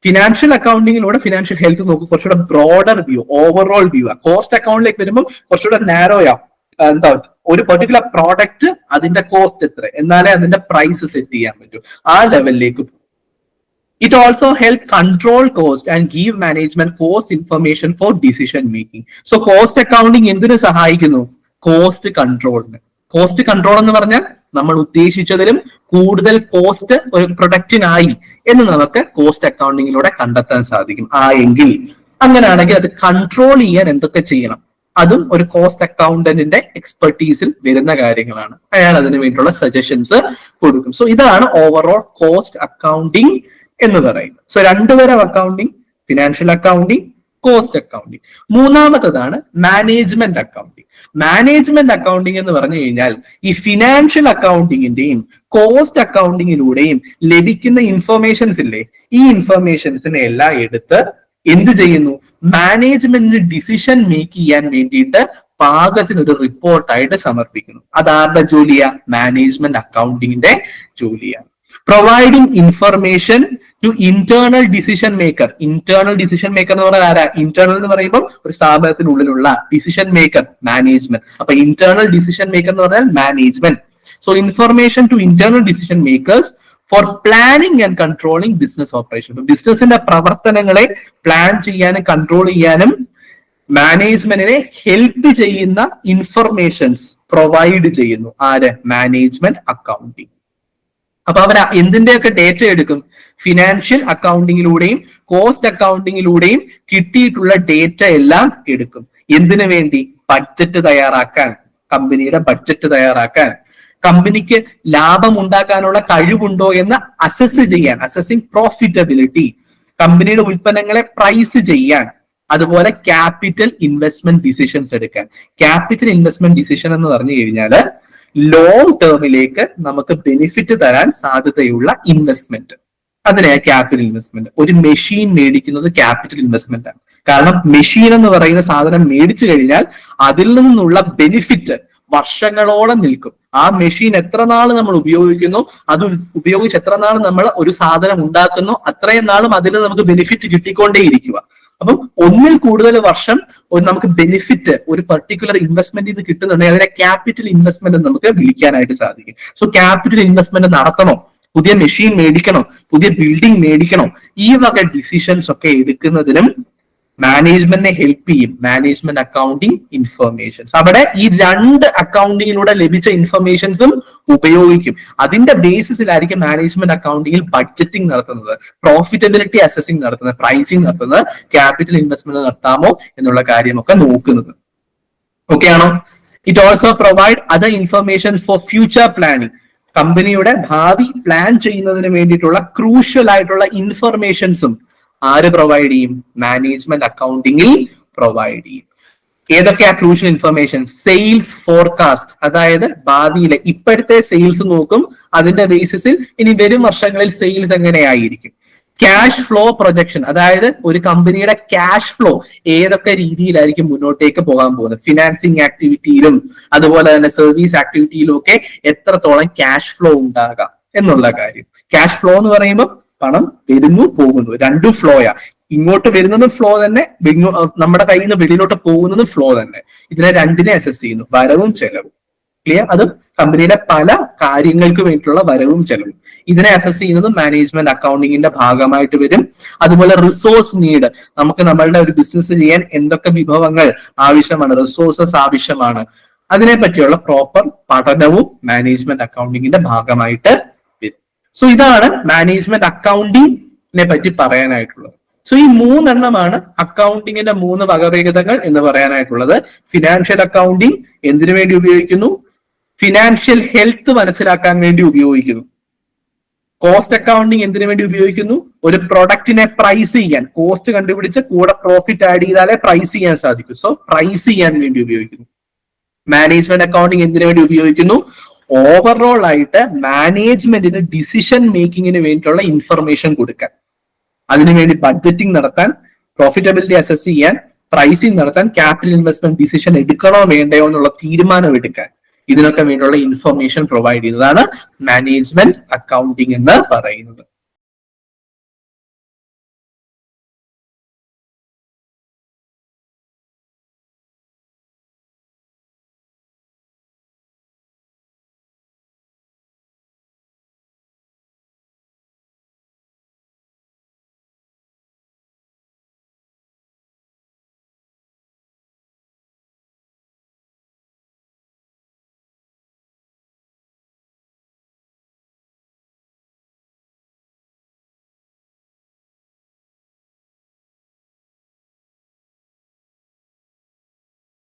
ഫിനാൻഷ്യൽ അക്കൗണ്ടിങ്ങിലൂടെ ഫിനാൻഷ്യൽ ഹെൽത്ത് നോക്കും, കുറച്ചുകൂടെ broader view, overall view. Cost അക്കൗണ്ടിലേക്ക് വരുമ്പോൾ കുറച്ചുകൂടെ നാരോയാ. എന്താ, ഒരു പെർട്ടിക്കുലർ പ്രോഡക്റ്റ് അതിന്റെ കോസ്റ്റ് എത്ര, എന്നാലേ അതിന്റെ പ്രൈസ് സെറ്റ് ചെയ്യാൻ പറ്റൂ. ആ ലെവലിലേക്ക് പോകും. It also help control cost and give management cost information for decision making. So cost accounting എന്തിനു സഹായിക്കുന്നു? കോസ്റ്റ് കൺട്രോളിന്. കോസ്റ്റ് കൺട്രോൾ എന്ന് പറഞ്ഞാൽ നമ്മൾ ഉദ്ദേശിച്ചതിലും കൂടുതൽ കോസ്റ്റ് ഒരു പ്രൊഡക്റ്റിനായി എന്ന് നമുക്ക് കോസ്റ്റ് അക്കൗണ്ടിങ്ങിലൂടെ കണ്ടെത്താൻ സാധിക്കും. എങ്കിൽ അങ്ങനെയാണെങ്കിൽ അത് കൺട്രോൾ ചെയ്യാൻ എന്തൊക്കെ ചെയ്യണം, അതും ഒരു കോസ്റ്റ് അക്കൗണ്ടന്റിന്റെ എക്സ്പെർട്ടീസിൽ വരുന്ന കാര്യങ്ങളാണ്. അയാൾ അതിന് വേണ്ടിയുള്ള സജഷൻസ് കൊടുക്കും. സോ ഇതാണ് ഓവറോൾ കോസ്റ്റ് അക്കൗണ്ടിങ് എന്ന് പറയുന്നത്. സോ രണ്ടുതരം accounting, financial accounting, cost accounting. മൂന്നാമത്തതാണ് മാനേജ്മെന്റ് അക്കൗണ്ടിങ്. മാനേജ്മെന്റ് അക്കൗണ്ടിങ് എന്ന് പറഞ്ഞു കഴിഞ്ഞാൽ ഈ ഫിനാൻഷ്യൽ അക്കൗണ്ടിങ്ങിന്റെയും കോസ്റ്റ് അക്കൗണ്ടിങ്ങിലൂടെയും ലഭിക്കുന്ന ഇൻഫർമേഷൻസ് ഇല്ലേ, ഈ ഇൻഫർമേഷൻസിനെ എല്ലാം എടുത്ത് എന്ത് ചെയ്യുന്നു? മാനേജ്മെന്റിന് ഡിസിഷൻ മേക്ക് ചെയ്യാൻ വേണ്ടിയിട്ട് പാകത്തിന് ഒരു റിപ്പോർട്ടായിട്ട് സമർപ്പിക്കുന്നു. അതാരുടെ ജോലിയാ? മാനേജ്മെന്റ് അക്കൗണ്ടിങ്ങിന്റെ ജോലിയാണ്. Providing information to internal decision maker. Internal decision maker എന്ന് പറഞ്ഞാൽ ആരാ? ഇന്റേണൽ എന്ന് പറയുമ്പോൾ ഒരു സ്ഥാപനത്തിനുള്ളിലുള്ള ഡിസിഷൻ മേക്കർ മാനേജ്മെന്റ്. അപ്പൊ ഇന്റേണൽ ഡിസിഷൻ മേക്കർ എന്ന് പറഞ്ഞാൽ management. So information to internal decision makers for planning and controlling business operation. ബിസിനസിന്റെ പ്രവർത്തനങ്ങളെ പ്ലാൻ ചെയ്യാനും കൺട്രോൾ ചെയ്യാനും മാനേജ്മെന്റിനെ ഹെൽപ്പ് ചെയ്യുന്ന ഇൻഫർമേഷൻസ് പ്രൊവൈഡ് ചെയ്യുന്നു ആര്? Management accounting. അപ്പൊ അവർ എന്തിന്റെയൊക്കെ ഡേറ്റ എടുക്കും? ഫിനാൻഷ്യൽ അക്കൗണ്ടിങ്ങിലൂടെയും കോസ്റ്റ് അക്കൗണ്ടിങ്ങിലൂടെയും കിട്ടിയിട്ടുള്ള ഡേറ്റ എല്ലാം എടുക്കും. എന്തിനു വേണ്ടി? ബഡ്ജറ്റ് തയ്യാറാക്കാൻ, കമ്പനിയുടെ ബഡ്ജറ്റ് തയ്യാറാക്കാൻ, കമ്പനിക്ക് ലാഭം ഉണ്ടാക്കാനുള്ള കഴിവുണ്ടോ എന്ന് അസസ് ചെയ്യാൻ, അസസിങ് പ്രോഫിറ്റബിലിറ്റി, കമ്പനിയുടെ ഉൽപ്പന്നങ്ങളെ പ്രൈസ് ചെയ്യാൻ, അതുപോലെ ക്യാപിറ്റൽ ഇൻവെസ്റ്റ്മെന്റ് ഡിസിഷൻസ് എടുക്കാൻ. ക്യാപിറ്റൽ ഇൻവെസ്റ്റ്മെന്റ് ഡിസിഷൻ എന്ന് പറഞ്ഞു കഴിഞ്ഞാൽ ലോങ് ടേമിലേക്ക് നമുക്ക് ബെനിഫിറ്റ് തരാൻ സാധ്യതയുള്ള ഇൻവെസ്റ്റ്മെന്റ്, അതിനെയാണ് ക്യാപിറ്റൽ ഇൻവെസ്റ്റ്മെന്റ്. ഒരു മെഷീൻ മേടിക്കുന്നത് ക്യാപിറ്റൽ ഇൻവെസ്റ്റ്മെന്റ് ആണ്. കാരണം മെഷീൻ എന്ന് പറയുന്ന സാധനം മേടിച്ചു കഴിഞ്ഞാൽ അതിൽ നിന്നുള്ള ബെനിഫിറ്റ് വർഷങ്ങളോളം നിൽക്കും. ആ മെഷീൻ എത്ര നാൾ നമ്മൾ ഉപയോഗിക്കുന്നു, അത് ഉപയോഗിച്ച് എത്ര നാൾ നമ്മൾ ഒരു സാധനം ഉണ്ടാക്കുന്നു, അത്രയും നാളും അതിൽ നമുക്ക് ബെനിഫിറ്റ് കിട്ടിക്കൊണ്ടേയിരിക്കുക. അപ്പം ഒന്നിൽ കൂടുതൽ വർഷം നമുക്ക് ബെനിഫിറ്റ് ഒരു പർട്ടിക്കുലർ ഇൻവെസ്റ്റ്മെന്റ് ഇത് കിട്ടുന്നുണ്ടെങ്കിൽ അതിനെ ക്യാപിറ്റൽ ഇൻവെസ്റ്റ്മെന്റ് നമുക്ക് വിളിക്കാനായിട്ട് സാധിക്കും. സോ ക്യാപിറ്റൽ ഇൻവെസ്റ്റ്മെന്റ് നടത്തണോ, പുതിയ മെഷീൻ മേടിക്കണോ, പുതിയ ബിൽഡിംഗ് മേടിക്കണോ, ഈ വക ഡിസിഷൻസ് ഒക്കെ എടുക്കുന്നതിനും മാനേജ്മെന്റിനെ ഹെൽപ്പ് ചെയ്യും മാനേജ്മെന്റ് അക്കൗണ്ടിങ് ഇൻഫർമേഷൻസ്. അവിടെ ഈ രണ്ട് അക്കൗണ്ടിങ്ങിലൂടെ ലഭിച്ച ഇൻഫർമേഷൻസും ഉപയോഗിക്കും. അതിന്റെ ബേസിസിലായിരിക്കും മാനേജ്മെന്റ് അക്കൗണ്ടിങ്ങിൽ ബഡ്ജറ്റിംഗ് നടത്തുന്നത്, പ്രോഫിറ്റബിലിറ്റി അസസിംഗ് നടത്തുന്നത്, പ്രൈസിംഗ് നടത്തുന്നത്, ക്യാപിറ്റൽ ഇൻവെസ്റ്റ്മെന്റ് നടത്താമോ എന്നുള്ള കാര്യമൊക്കെ നോക്കുന്നത്. ഓക്കെ ആണോ? It also provide other information for future planning. കമ്പനിയുടെ ഭാവി പ്ലാൻ ചെയ്യുന്നതിന് വേണ്ടിയിട്ടുള്ള ക്രൂഷ്യൽ ആയിട്ടുള്ള ഇൻഫർമേഷൻസും ആര് പ്രൊവൈഡ് ചെയ്യും? മാനേജ്മെന്റ് അക്കൗണ്ടിങ്ങിൽ പ്രൊവൈഡ് ചെയ്യും. ഏതൊക്കെയാ ക്രൂഷ്യൽ ഇൻഫർമേഷൻ? സെയിൽസ് ഫോർകാസ്റ്റ്, അതായത് ഭാവിയിലെ ഇപ്പോഴത്തെ സെയിൽസ് നോക്കും, അതിന്റെ ബേസിസിൽ ഇനി വരും വർഷങ്ങളിൽ സെയിൽസ് എങ്ങനെയായിരിക്കും. ക്യാഷ് ഫ്ലോ പ്രൊജക്ഷൻ, അതായത് ഒരു കമ്പനിയുടെ ക്യാഷ് ഫ്ലോ ഏതൊക്കെ രീതിയിലായിരിക്കും മുന്നോട്ടേക്ക് പോകാൻ പോകുന്നത്, ഫിനാൻസിങ് ആക്ടിവിറ്റിയിലും അതുപോലെ തന്നെ സർവീസ് ആക്ടിവിറ്റിയിലും ഒക്കെ എത്രത്തോളം ക്യാഷ് ഫ്ലോ ഉണ്ടാകാം എന്നുള്ള കാര്യം. ക്യാഷ് ഫ്ലോ എന്ന് പറയുമ്പോൾ പണം വരുന്നു പോകുന്നു, രണ്ടും ഫ്ലോയാ. ഇങ്ങോട്ട് വരുന്നതും ഫ്ലോ തന്നെ, നമ്മുടെ കയ്യിൽ നിന്ന് വെളിയിലോട്ട് പോകുന്നതും ഫ്ലോ തന്നെ. ഇതിനെ രണ്ടിനെ അസസ് ചെയ്യുന്നു, വരവും ചെലവും. ക്ലിയർ? അതും കമ്പനിയുടെ പല കാര്യങ്ങൾക്ക് വേണ്ടിയിട്ടുള്ള വരവും ചെലവും. ഇതിനെ അസസ് ചെയ്യുന്നത് മാനേജ്മെന്റ് അക്കൗണ്ടിങ്ങിന്റെ ഭാഗമായിട്ട് വരും. അതുപോലെ റിസോഴ്സ് നീഡ്, നമുക്ക് നമ്മളുടെ ഒരു ബിസിനസ് ചെയ്യാൻ എന്തൊക്കെ വിഭവങ്ങൾ ആവശ്യമാണ്, റിസോഴ്സസ് ആവശ്യമാണ്, അതിനെ പറ്റിയുള്ള പ്രോപ്പർ പഠനവും മാനേജ്മെന്റ് അക്കൗണ്ടിങ്ങിന്റെ ഭാഗമായിട്ട് വരും. സോ ഇതാണ് മാനേജ്മെന്റ് അക്കൗണ്ടിങ്ങിനെ പറ്റി പറയാനായിട്ടുള്ളത്. സോ ഈ മൂന്നെണ്ണമാണ് അക്കൗണ്ടിങ്ങിന്റെ 3 വകഭേദങ്ങൾ എന്ന് പറയാനായിട്ടുള്ളത്. ഫിനാൻഷ്യൽ അക്കൗണ്ടിങ് എന്തിനു വേണ്ടി ഉപയോഗിക്കുന്നു? ഫിനാൻഷ്യൽ ഹെൽത്ത് മനസ്സിലാക്കാൻ വേണ്ടി ഉപയോഗിക്കുന്നു. കോസ്റ്റ് അക്കൗണ്ടിങ് എന്തിനു വേണ്ടി ഉപയോഗിക്കുന്നു? ഒരു പ്രൊഡക്റ്റിനെ പ്രൈസ് ചെയ്യാൻ, കോസ്റ്റ് കണ്ടുപിടിച്ച് കൂടെ പ്രോഫിറ്റ് ആഡ് ചെയ്താലേ പ്രൈസ് ചെയ്യാൻ സാധിക്കൂ. സോ പ്രൈസ് ചെയ്യാൻ വേണ്ടി ഉപയോഗിക്കുന്നു. മാനേജ്മെന്റ് അക്കൗണ്ടിങ് എന്തിനു വേണ്ടി ഉപയോഗിക്കുന്നു? ഓവറോൾ ആയിട്ട് മാനേജ്മെന്റിന് ഡിസിഷൻ മേക്കിങ്ങിന് വേണ്ടിയിട്ടുള്ള ഇൻഫർമേഷൻ കൊടുക്കാൻ, അതിനുവേണ്ടി ബഡ്ജറ്റിംഗ് നടത്താൻ, പ്രോഫിറ്റബിലിറ്റി അസസ് ചെയ്യാൻ, പ്രൈസിങ് നടത്താൻ, ക്യാപിറ്റൽ ഇൻവെസ്റ്റ്മെന്റ് ഡിസിഷൻ എടുക്കണോ വേണ്ടയോ എന്നുള്ള തീരുമാനം എടുക്കാൻ, ഇതിനൊക്കെ വേണ്ടിയുള്ള ഇൻഫർമേഷൻ പ്രൊവൈഡ് ചെയ്യുന്നതാണ് മാനേജ്മെന്റ് അക്കൗണ്ടിങ് എന്ന് പറയുന്നത്.